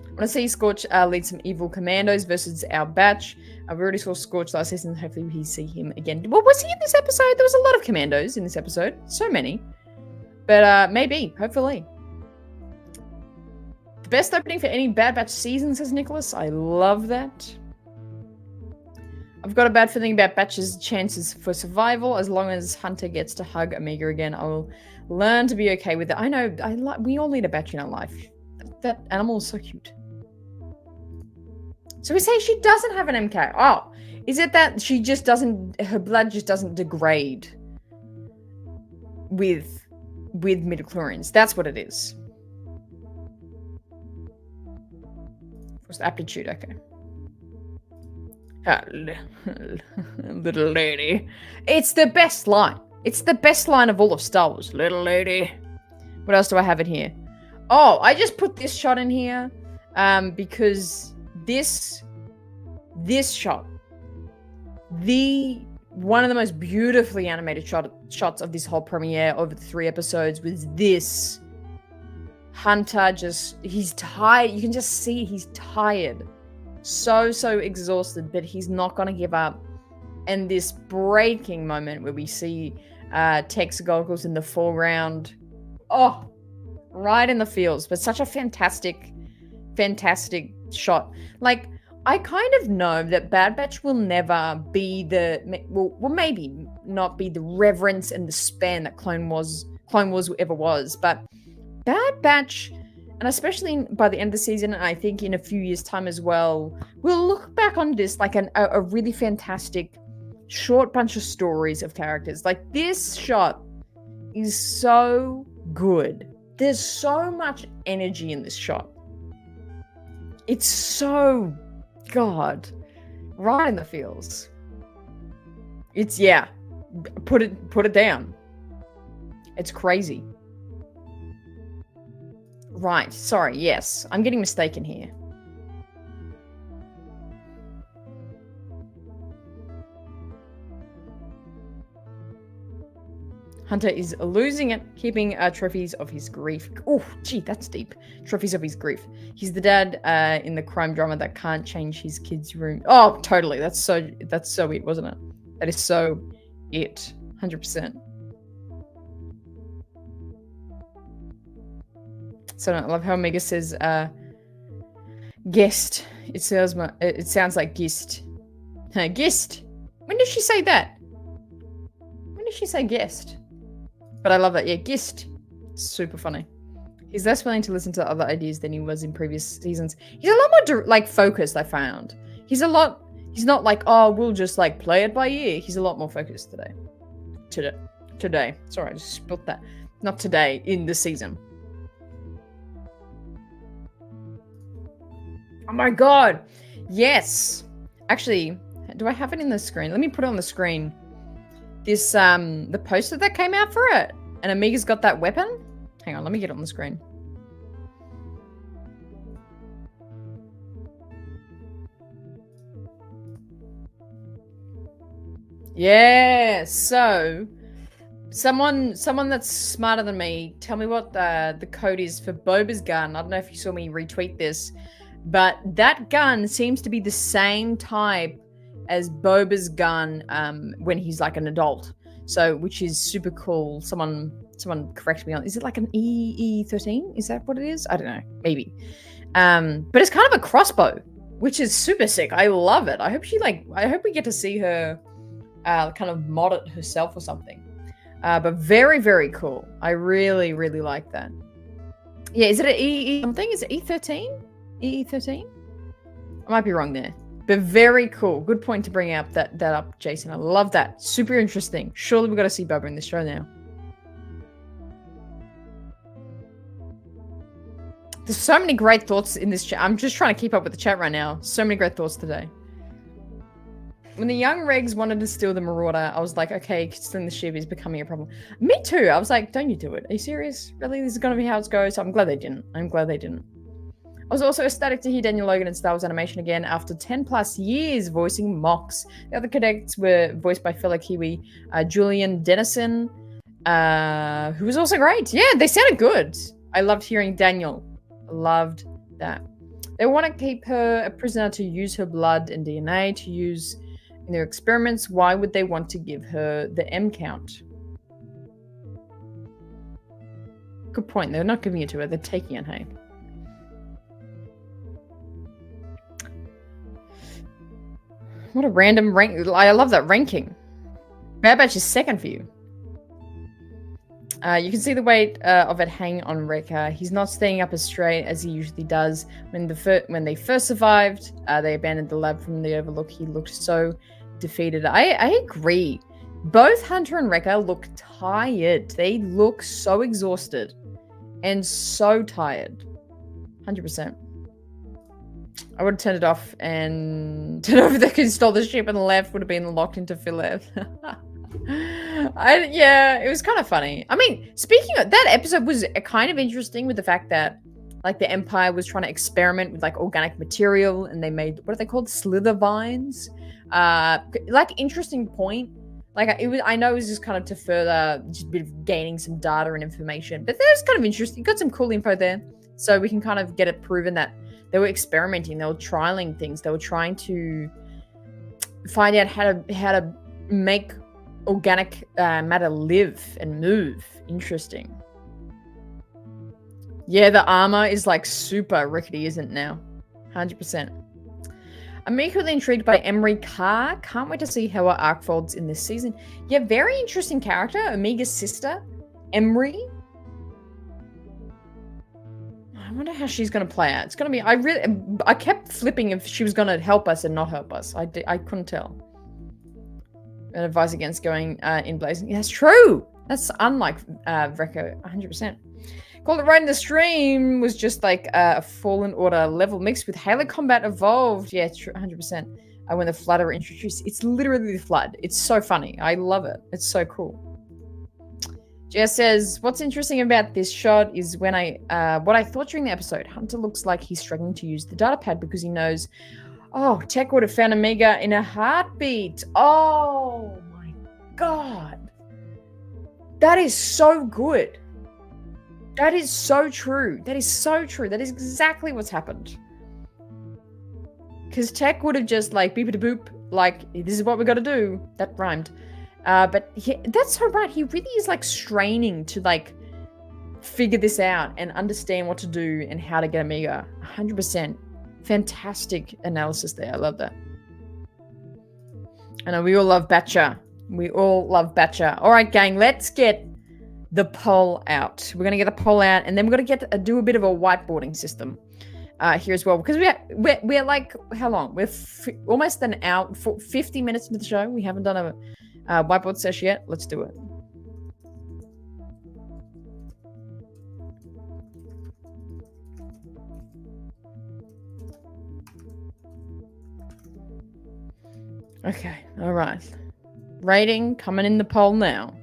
I want to see Scorch lead some evil commandos versus our batch. We already saw Scorch last season. Hopefully we see him again. Well, was he in this episode? There was a lot of commandos in this episode. So many. But maybe. Hopefully. The best opening for any Bad Batch season, says Nicholas. I love that. I've got a bad feeling about Batch's chances for survival. As long as Hunter gets to hug Omega again, I will learn to be okay with it. I know. We all need a Batch in our life. That animal is so cute. So we say she doesn't have an MK. Oh, is it that she just doesn't, her blood just doesn't degrade with midichlorians? That's what it is. What's the aptitude? Okay. Little lady. It's the best line. It's the best line of all of Star Wars. Little lady. What else do I have in here? Oh, I just put this shot in here because this shot, one of the most beautifully animated shots of this whole premiere over the 3 episodes was this. Hunter he's tired. You can just see he's tired. So exhausted, but he's not going to give up. And this breaking moment where we see Tech's goggles in the foreground. Oh, right in the feels, but such a fantastic shot. Like, I kind of know that Bad Batch will never be maybe not be the reverence and the span that Clone Wars ever was, but Bad Batch, and especially by the end of the season, and I think in a few years' time as well, we'll look back on this like a really fantastic short bunch of stories of characters. Like, this shot is so good. There's so much energy in this shot. It's so, God, right in the feels. It's, yeah, put it down. It's crazy. Right, sorry, yes, I'm getting mistaken here. Hunter is losing it, keeping trophies of his grief. Oh, gee, that's deep. Trophies of his grief. He's the dad in the crime drama that can't change his kid's room. Oh, totally. That's so it, wasn't it? That is so it. 100%. So I love how Omega says guest. It sounds like gist. Gist. When did she say that? When did she say guest? But I love that. Yeah, Gist. Super funny. He's less willing to listen to other ideas than he was in previous seasons. He's a lot more focused, I found. He's not like, oh, we'll just like play it by ear. He's a lot more focused today. Today. Sorry, I just spilled that. Not today, in the season. Oh my God. Yes. Actually, I have it in the screen? Let me put it on the screen. This the poster that came out for it, and Amiga's got that weapon. Hang on, let me get it on the screen. Yeah, so someone that's smarter than me, tell me what the code is for Boba's gun. I don't know if you saw me retweet this, but that gun seems to be the same type as Boba's gun when he's like an adult. So, which is super cool. Someone correct me on. Is it like an EE13? Is that what it is? I don't know. Maybe. But it's kind of a crossbow, which is super sick. I love it. I hope we get to see her kind of mod it herself or something. But very, very cool. I really, really like that. Yeah, is it an EE something? Is it E13? EE13? I might be wrong there. But very cool. Good point to bring up that up, Jason. I love that. Super interesting. Surely we've got to see Boba in this show now. There's so many great thoughts in this chat. I'm just trying to keep up with the chat right now. So many great thoughts today. When the young Regs wanted to steal the Marauder, I was like, okay, stealing the ship is becoming a problem. Me too. I was like, don't you do it. Are you serious? Really? This is going to be how it goes? So I'm glad they didn't. I was also ecstatic to hear Daniel Logan in Star Wars Animation again after 10 plus years voicing Mox. The other cadets were voiced by fellow Kiwi Julian Dennison, who was also great. Yeah, they sounded good. I loved hearing Daniel. Loved that. They want to keep her a prisoner to use her blood and DNA to use in their experiments. Why would they want to give her the M count? Good point. They're not giving it to her. They're taking it, hey? What a random rank. I love that ranking. Bad Batch is second for you. You can see the weight of it hang on Wrecker. He's not staying up as straight as he usually does. When they first survived, they abandoned the lab from the Overlook. He looked so defeated. I agree. Both Hunter and Wrecker look tired. They look so exhausted and so tired. 100%. I would have turned it off and turned over the install the ship and left. Would have been locked into Philip. Yeah, it was kind of funny. I mean, speaking of that episode was kind of interesting with the fact that like the Empire was trying to experiment with like organic material and they made, what are they called? Slither vines. Like interesting point. Like it was, I know it was just kind of to further just a bit of gaining some data and information, but that was kind of interesting. Got some cool info there. So we can kind of get it proven that they were experimenting, they were trialing things, they were trying to find out how to make organic matter live and move. Interesting. Yeah, the armor is like super rickety, isn't it now? 100%. I'm equally intrigued by Emery Carr. Can't wait to see how her arc folds in this season. Yeah, very interesting character. Omega's sister, Emery. I wonder how she's going to play out. It's going to be... I kept flipping if she was going to help us and not help us. I couldn't tell. And advise against going in blazing. Yeah, that's true. That's unlike Wrecker, 100%. Called it right in the stream was just like a Fallen Order level mixed with Halo Combat Evolved. Yeah, true, 100%. When the Flood are introduced. It's literally the Flood. It's so funny. I love it. It's so cool. Jess says, what's interesting about this shot is when what I thought during the episode, Hunter looks like he's struggling to use the data pad because he knows, oh, Tech would have found Omega in a heartbeat. Oh my God. That is so good. That is so true. That is so true. That is exactly what's happened. Because Tech would have just like beep-a-boop, like, this is what we got to do. That rhymed. But that's so right. He really is like straining to like figure this out and understand what to do and how to get Omega. 100%. Fantastic analysis there. I love that. I know we all love Batcher. We all love Batcher. All right, gang, let's get the poll out. We're going to get the poll out and then we're going to do a bit of a whiteboarding system here as well. Because we're like, how long? We're almost an hour, 50 minutes into the show. We haven't done a whiteboard session yet. Let's do it. Okay, all right. Rating coming in the poll now.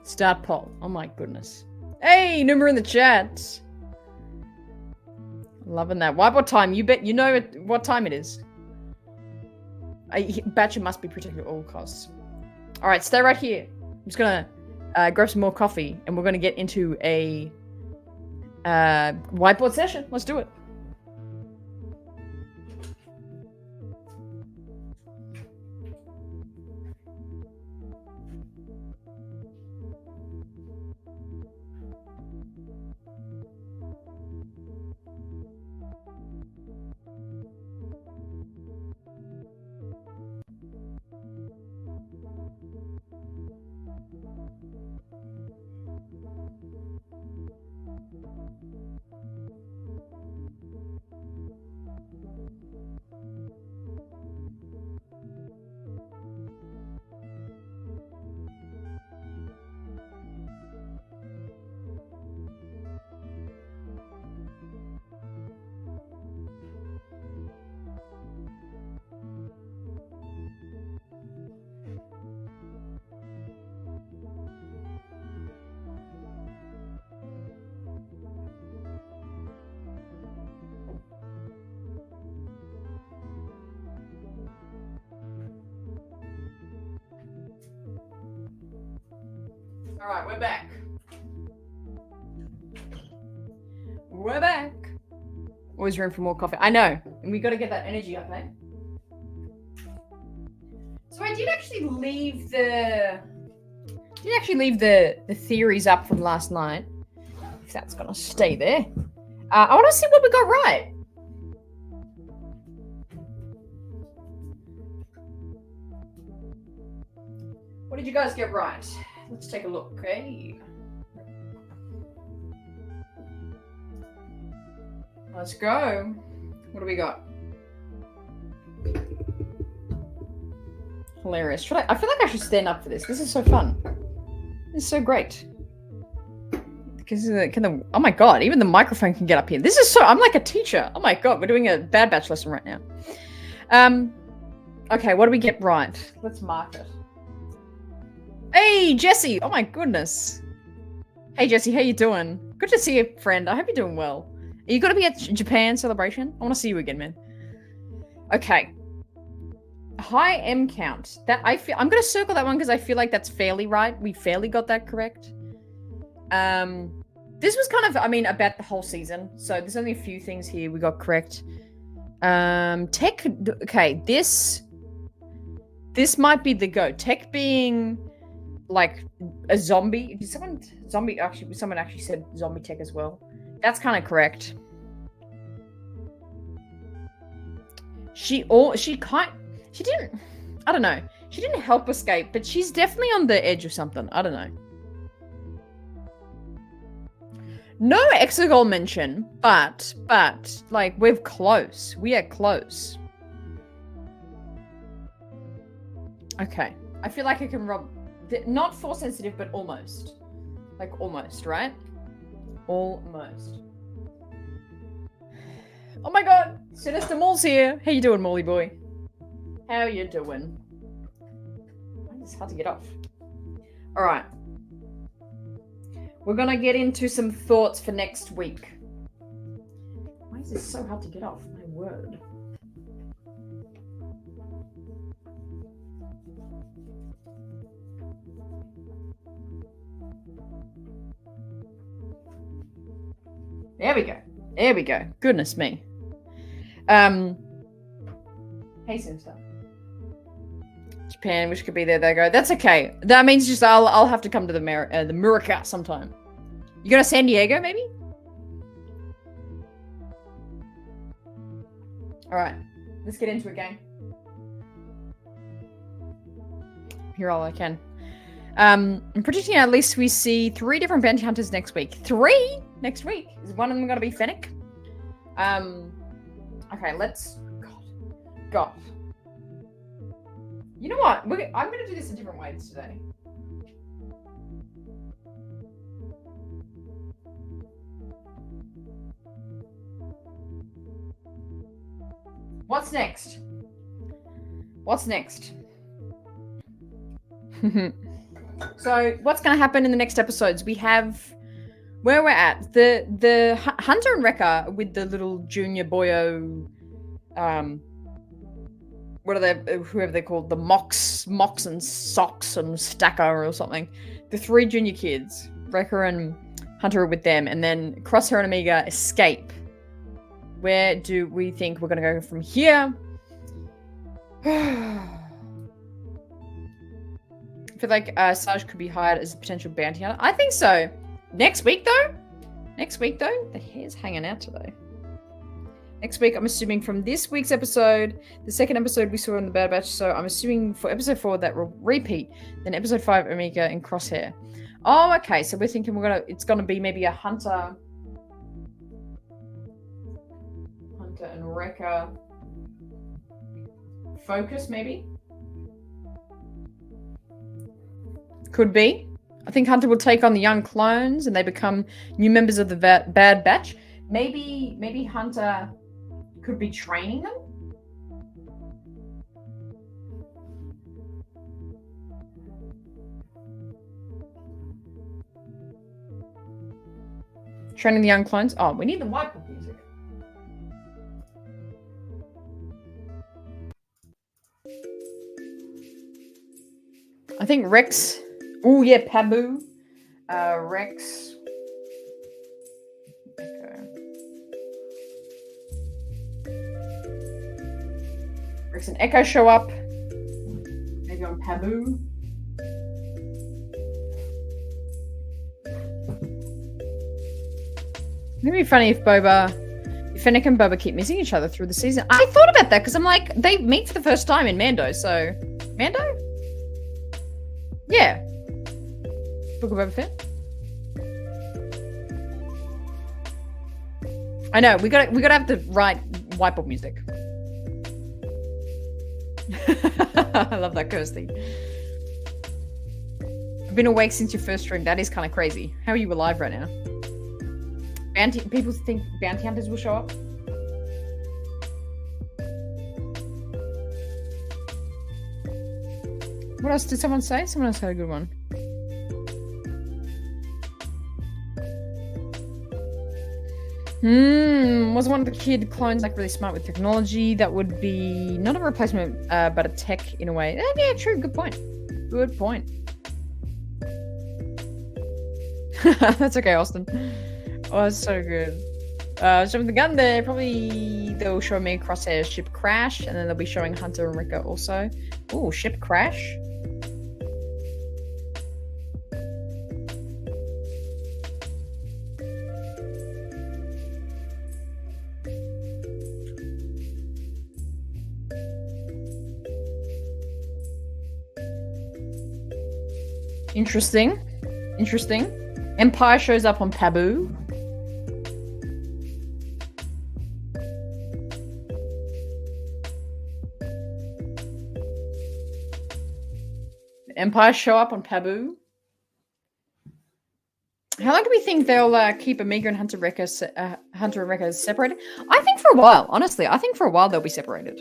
Start poll. Oh my goodness. Hey, Numa in the chat. Loving that. Whiteboard time. You bet you know what time it is. Batcher must be protected at all costs. All right, stay right here. I'm just gonna grab some more coffee, and we're gonna get into a whiteboard session. Let's do it. All right, we're back. We're back. Always room for more coffee. I know. And we got to get that energy up, eh? So I did actually leave the theories up from last night. If that's going to stay there. I want to see what we got right. What did you guys get right? Let's take a look, okay? Let's go. What do we got? Hilarious. I feel like I should stand up for this. This is so fun. This is so great. Because oh my god, even the microphone can get up here. This is so, I'm like a teacher. Oh my god, we're doing a Bad Batch lesson right now. Okay, what do we get right? Let's mark it. Hey, Jesse! Oh my goodness. Hey, Jesse, how you doing? Good to see you, friend. I hope you're doing well. Are you going to be at Japan celebration? I want to see you again, man. Okay. High M count. I'm going to circle that one because I feel like that's fairly right. We fairly got that correct. This was kind of, about the whole season. So there's only a few things here we got correct. Tech. Okay, this might be the go. Tech being like a zombie. Someone actually said zombie tech as well. That's kind of correct. She didn't, I don't know. She didn't help escape, but she's definitely on the edge of something. I don't know. No Exegol mention, but like we're close. We are close. Okay. I feel like I can rob. Not force sensitive, but almost. Like almost, right? Almost. Oh my god! Sinister Maul's here. How you doing, Molly boy? How you doing? It's hard to get off. Alright. We're gonna get into some thoughts for next week. Why is this so hard to get off? My word. There we go. There we go. Goodness me. Hey, Simster. Japan, wish could be there. They go. That's okay. That means just I'll have to come to the Murica sometime. You go to San Diego, maybe? All right. Let's get into it, gang. Here all I can. I'm predicting at least we see 3 different bounty hunters next week. 3 next week? Is one of them going to be Fennec? Okay, let's... God. You know what? I'm going to do this a different way today. What's next? What's next? So what's going to happen in the next episodes? We have where we're at. The Hunter and Wrecker with the little junior boyo, what are they? Whoever they're called, the Mox and Socks and Stacker or something. The 3 junior kids, Wrecker and Hunter are with them, and then Crosshair and Omega escape. Where do we think we're going to go from here? I feel like Sarge could be hired as a potential bounty hunter. I think so. Next week, though? The hair's hanging out today. Next week, I'm assuming from this week's episode, the second episode we saw in the Bad Batch, so I'm assuming for episode 4 that will repeat. Then episode 5, Omega and Crosshair. Oh, okay. So we're thinking it's gonna be maybe a Hunter and Wrecker focus, maybe? Could be. I think Hunter will take on the young clones and they become new members of the Bad Batch. Maybe Hunter could be training them? Training the young clones? Oh, we need the whiteboard music. I think Rex. Oh yeah, Pabu. Rex. Okay. Rex and Echo show up. Maybe on Pabu. It'd be funny if Fennec and Boba keep missing each other through the season. I thought about that because I'm like, they meet for the first time in Mando, so Mando? Yeah. Book of Boba Fett. I know, we gotta have the right whiteboard music. I love that, Kirsty. I've been awake since your first stream. That is kind of crazy. How are you alive right now? People think bounty hunters will show up. What else did someone say? Someone else had a good one. Was one of the kid clones like really smart with technology? That would be not a replacement, but a tech in a way. Yeah, true. Good point. Good point. That's okay, Austin. Oh, it's so good. Showing the gun there. Probably they'll show me Crosshair's ship crash, and then they'll be showing Hunter and Wrecker also. Ooh, ship crash. Interesting. Empire shows up on Pabu. Empire show up on Pabu. How long do we think they'll keep Omega and Hunter and Wrecker separated? I think for a while, honestly. I think for a while they'll be separated.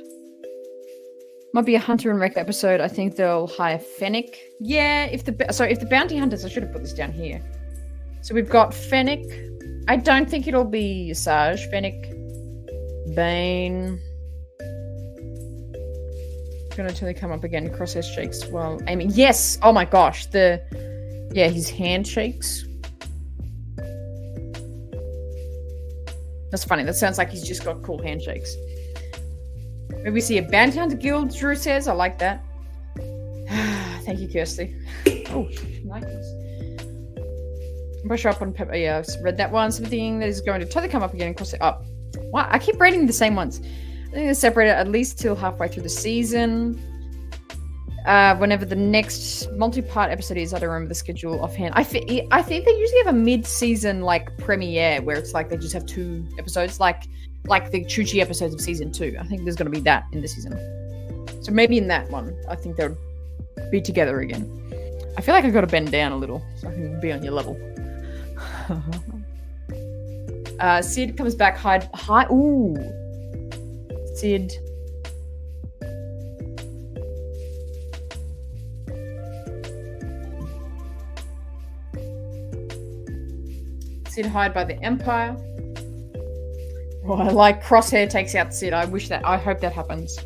Might be a Hunter and Wrecker episode. I think they'll hire Fennec. Yeah, if the bounty hunters, I should have put this down here. So we've got Fennec. I don't think it'll be Sarge. Fennec, Bane. Gonna totally come up again. Crosshair shakes while aiming. Yes! Oh my gosh. His hand shakes. That's funny. That sounds like he's just got cool handshakes. Maybe we see a bounty hunter guild, Drew says. I like that. Thank you, Kirsty. Oh, like this. Brush up on Pepper. Yeah, I've read that one. Something that is going to totally come up again and cross it up. Wow, I keep reading the same ones. I think they're separated at least till halfway through the season. Whenever the next multi-part episode is, I don't remember the schedule offhand. I think they usually have a mid-season like premiere where it's like they just have 2 episodes, like the Chuchi episodes of season 2. I think there's going to be that in the season. So maybe in that one, I think they'll be together again. I feel like I've got to bend down a little so I can be on your level. Sid comes back. Hi. Ooh. Sid Sid hired by the Empire. Oh, I like Crosshair takes out Sid. I hope that happens.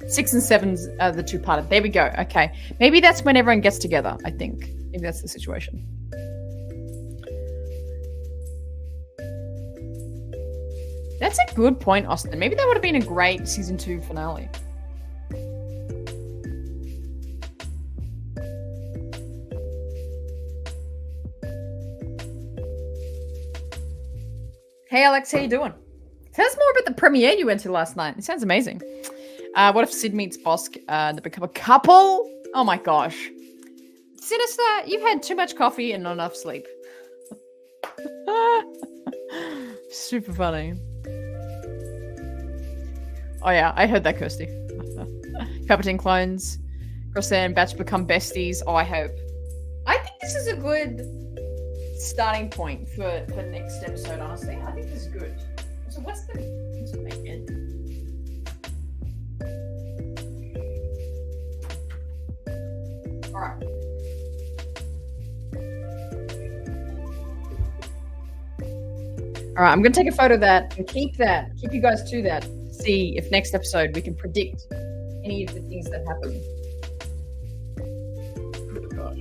6 and 7's the two-parter. There we go. Okay. Maybe that's when everyone gets together, I think. Maybe that's the situation. That's a good point, Austin. Maybe that would have been a great season 2 finale. Hey, Alex, how you doing? Tell us more about the premiere you went to last night. It sounds amazing. What if Sid meets Bosk? They become a couple? Oh my gosh. Sinister, you've had too much coffee and not enough sleep. Super funny. Oh yeah, I heard that, Kirsty. Palpatine clones. Crosshair and Batch become besties. Oh, I hope. I think this is a good starting point for next episode, honestly. I think this is good. So what's the end? Alright. Alright, I'm gonna take a photo of that and keep you guys to that. See if next episode we can predict any of the things that happen. Oh gosh.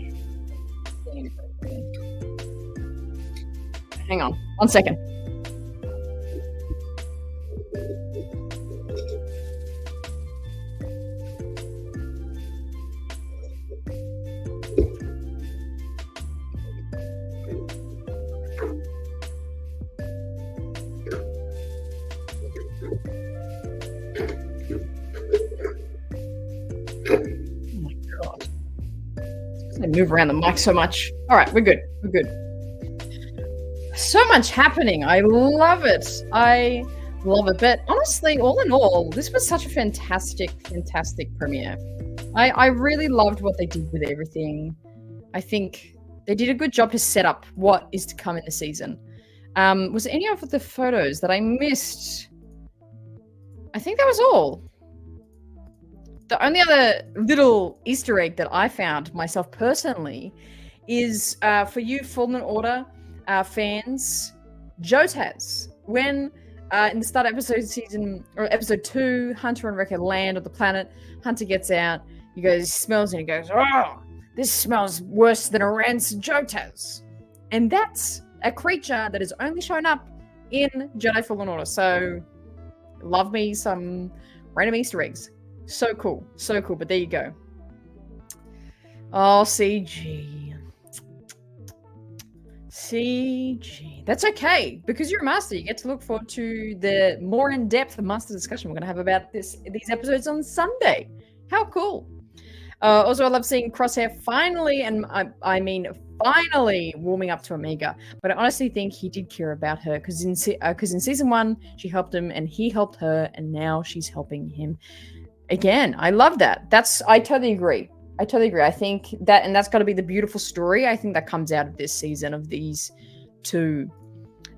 Hang on, 1 second. Move around the mic so much. All right, we're good. We're good. So much happening. I love it. I love it. But honestly, all in all, this was such a fantastic premiere. I really loved what they did with everything. I think they did a good job to set up what is to come in the season. Was there any of the photos that I missed? I think that was all. The only other little Easter egg that I found myself personally is for you Fallen Order fans, Jotaz. When in the start of episode 2, Hunter and Wrecker land on the planet, Hunter gets out, he goes, smells and he goes, oh, this smells worse than a rancid Jotaz. And that's a creature that has only shown up in Jedi Fallen Order. So love me some random Easter eggs. So cool. So cool. But there you go. Oh, CG. CG. That's okay. Because you're a master, you get to look forward to the more in-depth master discussion we're going to have about these episodes on Sunday. How cool. Also, I love seeing Crosshair finally, and I mean finally, warming up to Omega. But I honestly think he did care about her because in season 1, she helped him and he helped her, and now she's helping him. Again, I love that. I totally agree. I think that, and that's got to be the beautiful story, I think, that comes out of this season of these two.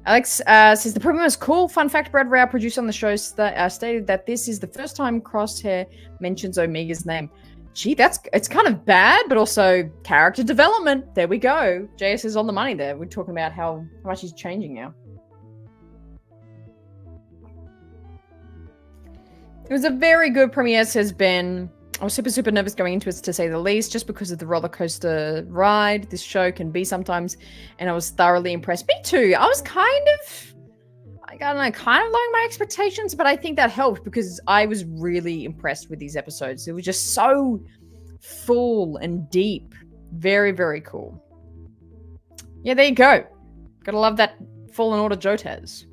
Alex says, the program was cool. Fun fact, Brad Rao, producer on the show, stated that this is the first time Crosshair mentions Omega's name. Gee, it's kind of bad, but also character development. There we go. JS is on the money there. We're talking about how much he's changing now. It was a very good premiere, says Ben. I was super nervous going into it, to say the least, just because of the roller coaster ride this show can be sometimes, and I was thoroughly impressed. Me too. I was kind of lowering my expectations, but I think that helped because I was really impressed with these episodes. It was just so full and deep. Very, very cool. Yeah, there you go. Gotta love that Fallen Order Jotaz.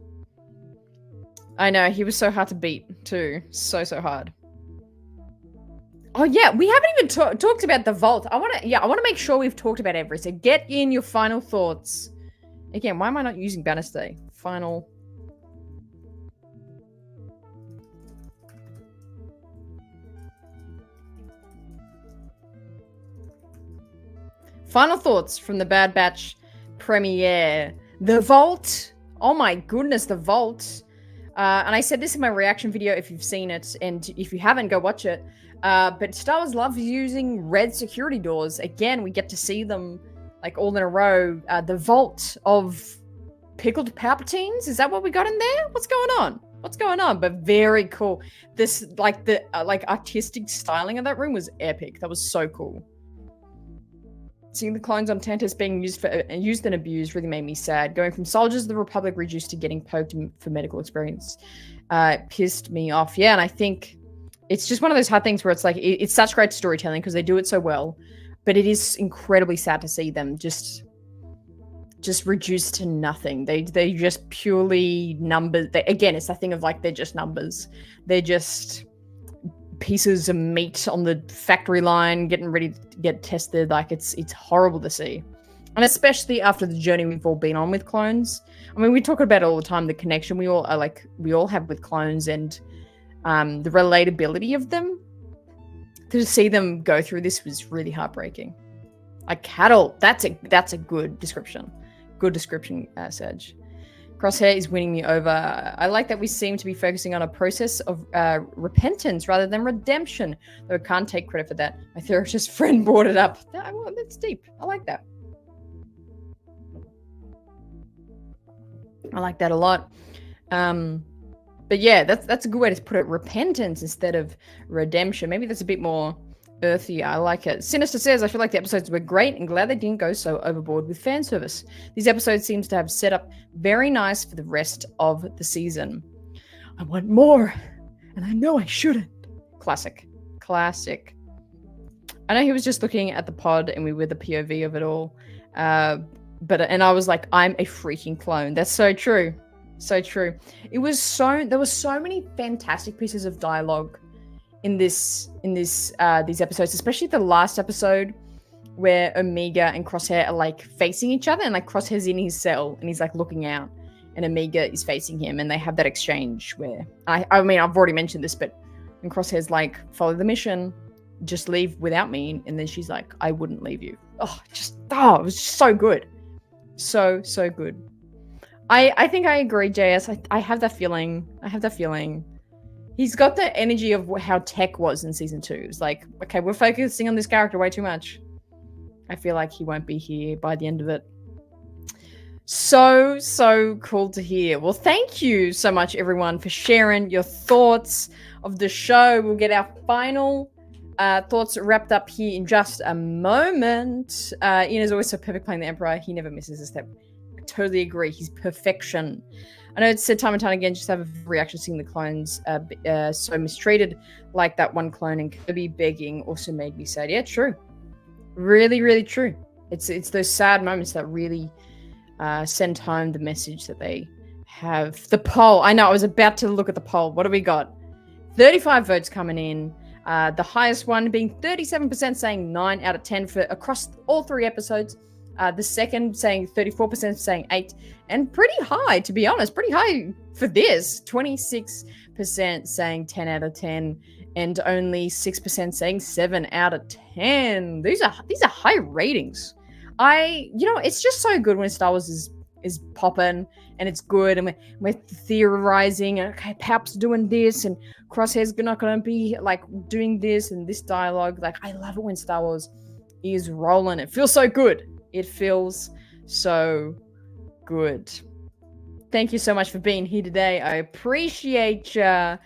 I know, he was so hard to beat too. So hard. Oh yeah, we haven't even talked about the vault. I want to make sure we've talked about everything. So get in your final thoughts. Again, why am I not using Bannister? Final thoughts from the Bad Batch premiere. The vault. Oh my goodness, the vault. And I said this in my reaction video if you've seen it, and if you haven't, go watch it. But Star Wars loves using red security doors. Again, we get to see them like all in a row. The vault of pickled Palpatines. Is that what we got in there? What's going on? What's going on? But very cool. This, like, the artistic styling of that room was epic. That was so cool. Seeing the clones on Tantus being used and abused really made me sad. Going from soldiers of the Republic reduced to getting poked for medical experience pissed me off. Yeah, and I think it's just one of those hard things where it's like, it's such great storytelling because they do it so well, but it is incredibly sad to see them just reduced to nothing. They just purely numbers. Again, it's that thing of like, they're just numbers. They're just pieces of meat on the factory line getting ready to get tested. Like, it's horrible to see, and especially after the journey we've all been on with clones. I mean, we talk about it all the time, the connection we all have with clones, and the relatability of them. To see them go through this was really heartbreaking. Like cattle, that's a good description. Good description, Serge. Crosshair is winning me over. I like that we seem to be focusing on a process of repentance rather than redemption, though I can't take credit for that. My therapist friend brought it up. That's deep. I like that. I like that a lot. But yeah, that's a good way to put it. Repentance instead of redemption. Maybe that's a bit more earthy. I like it. Sinister says, I feel like the episodes were great and glad they didn't go so overboard with fan service. These episodes seems to have set up very nice for the rest of the season. I want more, and I know I shouldn't. Classic. I know he was just looking at the pod and we were the POV of it all. And I was like, I'm a freaking clone. That's so true. So true. There were so many fantastic pieces of dialogue in these episodes, especially the last episode where Omega and Crosshair are like facing each other, and like Crosshair's in his cell and he's like looking out and Omega is facing him, and they have that exchange where I mean, I've already mentioned this, but when Crosshair's like, follow the mission, just leave without me, and then she's like, I wouldn't leave you. It was just so good. So good. I think I agree, JS. I have that feeling. He's got the energy of how Tech was in season 2. It's like, okay, we're focusing on this character way too much. I feel like he won't be here by the end of it. So cool to hear. Well, thank you so much, everyone, for sharing your thoughts of the show. We'll get our final thoughts wrapped up here in just a moment. Ian is always so perfect playing the Emperor. He never misses a step. I totally agree. He's perfection. I know it's said time and time again, just have a reaction seeing the clones so mistreated, like that one clone in Kirby begging also made me sad. Yeah, true. Really, really true. It's those sad moments that really send home the message that they have. The poll. I know, I was about to look at the poll. What do we got? 35 votes coming in. The highest one being 37% saying 9 out of 10 for across all 3 episodes. The second saying 34% saying 8, and pretty high, to be honest, pretty high for this. 26% saying 10 out of 10, and only 6% saying 7 out of 10. These are high ratings. It's just so good when Star Wars is popping and it's good, and we're theorizing, and okay, Pap's doing this, and Crosshair's not going to be like doing this and this dialogue. Like, I love it when Star Wars is rolling. It feels so good. It feels so good. Thank you so much for being here today. I appreciate you.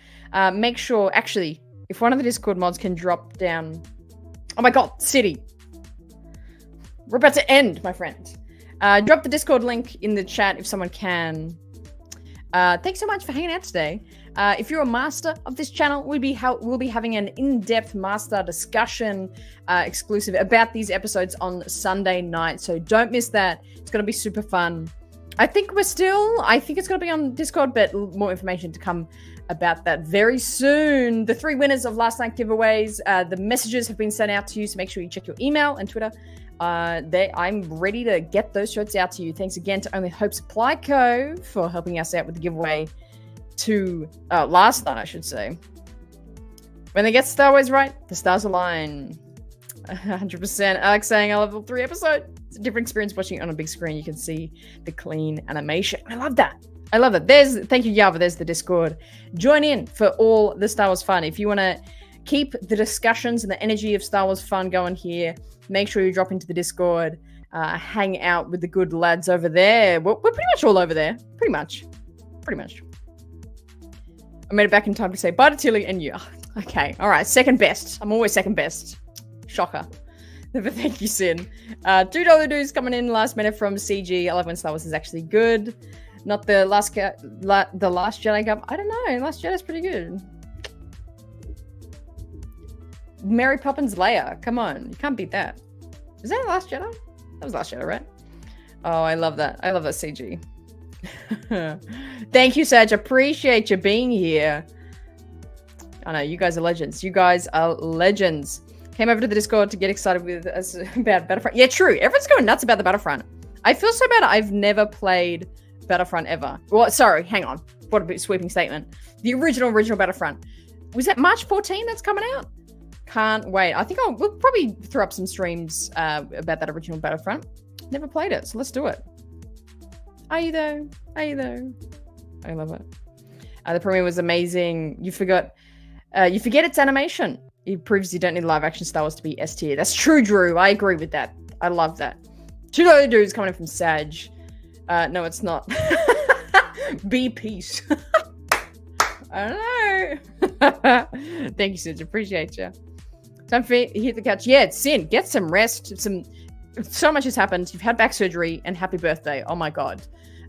Make sure, actually, if one of the Discord mods can drop down... Oh my god, City. We're about to end, my friend. Drop the Discord link in the chat if someone can. Thanks so much for hanging out today. If you're a master of this channel, we'll be having an in-depth master discussion exclusive about these episodes on Sunday night. So don't miss that. It's going to be super fun. I think it's going to be on Discord, but more information to come about that very soon. The 3 winners of last night giveaways, the messages have been sent out to you, so make sure you check your email and Twitter. I'm ready to get those shirts out to you. Thanks again to Only Hope Supply Co. for helping us out with the giveaway to last night, I should say. When they get Star Wars right, the stars align. 100%. Alex saying I love all 3 episodes. It's a different experience watching it on a big screen. You can see the clean animation. I love that. Thank you, Yava. There's the Discord. Join in for all the Star Wars fun. If you want to keep the discussions and the energy of Star Wars fun going here, make sure you drop into the Discord. hang out with the good lads over there. We're pretty much all over there. Pretty much. I made it back in time to say bye to Tilly and you. Okay, all right, second best. I'm always second best. Shocker. But thank you, Sin. $2 dues coming in last minute from CG. I love when Star Wars is actually good. Not the last Jedi Cup. I don't know. Last Jedi's pretty good. Mary Poppins Leia. Come on, you can't beat that. Is that Last Jedi? That was Last Jedi, right? Oh, I love that. I love that CG. Thank you, Sage. Appreciate you being here. I know, you guys are legends. You guys are legends. Came over to the Discord to get excited with us about Battlefront. Yeah, true. Everyone's going nuts about the Battlefront. I feel so bad. I've never played Battlefront ever. Well, sorry, hang on. What a sweeping statement. The original Battlefront. Was that March 14 that's coming out? Can't wait. I think we'll probably throw up some streams about that original Battlefront. Never played it, so let's do it. Are you though? I love it. The premiere was amazing. You forget its animation. It proves you don't need live action Star Wars to be S tier. That's true, Drew. I agree with that. I love that. $2 dudes coming in from Sag. No, it's not. Be peace. I don't know. Thank you, Sage. Appreciate you. Time for hit the couch. Yeah, it's Sin. Get some rest. So much has happened. You've had back surgery, and happy birthday. Oh my god.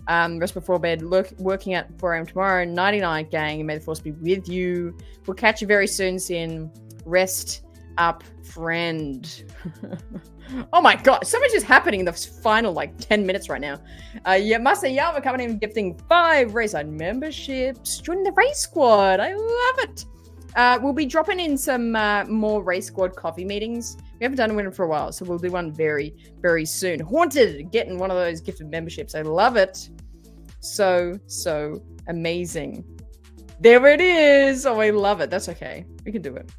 Rest before bed. Working at 4 a.m. tomorrow. 99 gang. And may the force be with you. We'll catch you very soon, Sin. Rest up, friend. Oh my god, so much is happening in the final 10 minutes right now. Yeah, Master Yama coming in gifting 5 Rayside memberships. Joining the race squad. I love it. We'll be dropping in some more race squad coffee meetings. We haven't done one for a while, so we'll do one very, very soon. Haunted getting one of those gifted memberships. I love it. So amazing. There it is. Oh, I love it. That's okay. We can do it.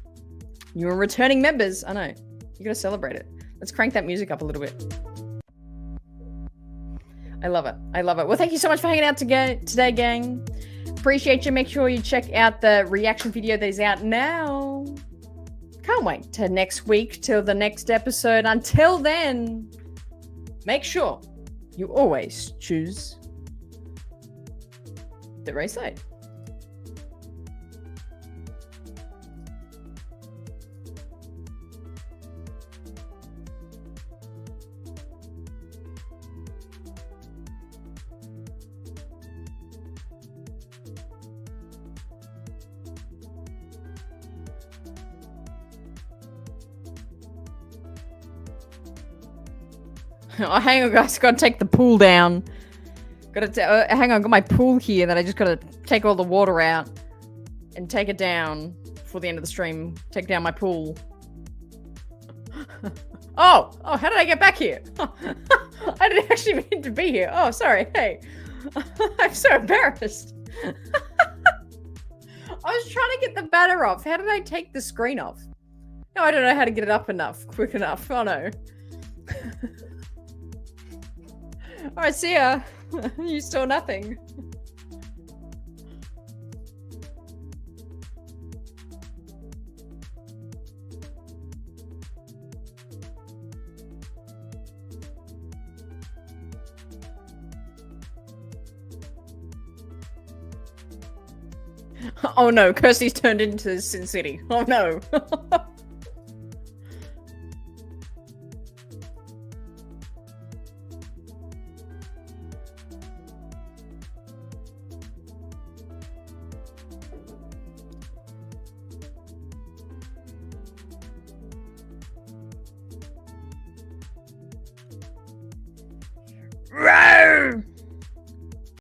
You're returning members. I know. You gotta celebrate it. Let's crank that music up a little bit. I love it. Well, thank you so much for hanging out today, gang. Appreciate you. Make sure you check out the reaction video that is out now. Can't wait till next week, till the next episode. Until then, make sure you always choose the race side. Oh, hang on, guys. Gotta take the pool down. Hang on, got my pool here that I just gotta take all the water out and take it down before the end of the stream. Take down my pool. Oh, how did I get back here? I didn't actually mean to be here. Oh, sorry. Hey, I'm so embarrassed. I was trying to get the banner off. How did I take the screen off? No, I don't know how to get it up quick enough. Oh no. Alright, see ya. You saw nothing. Oh no, Kirsty's turned into Sin City. Oh no.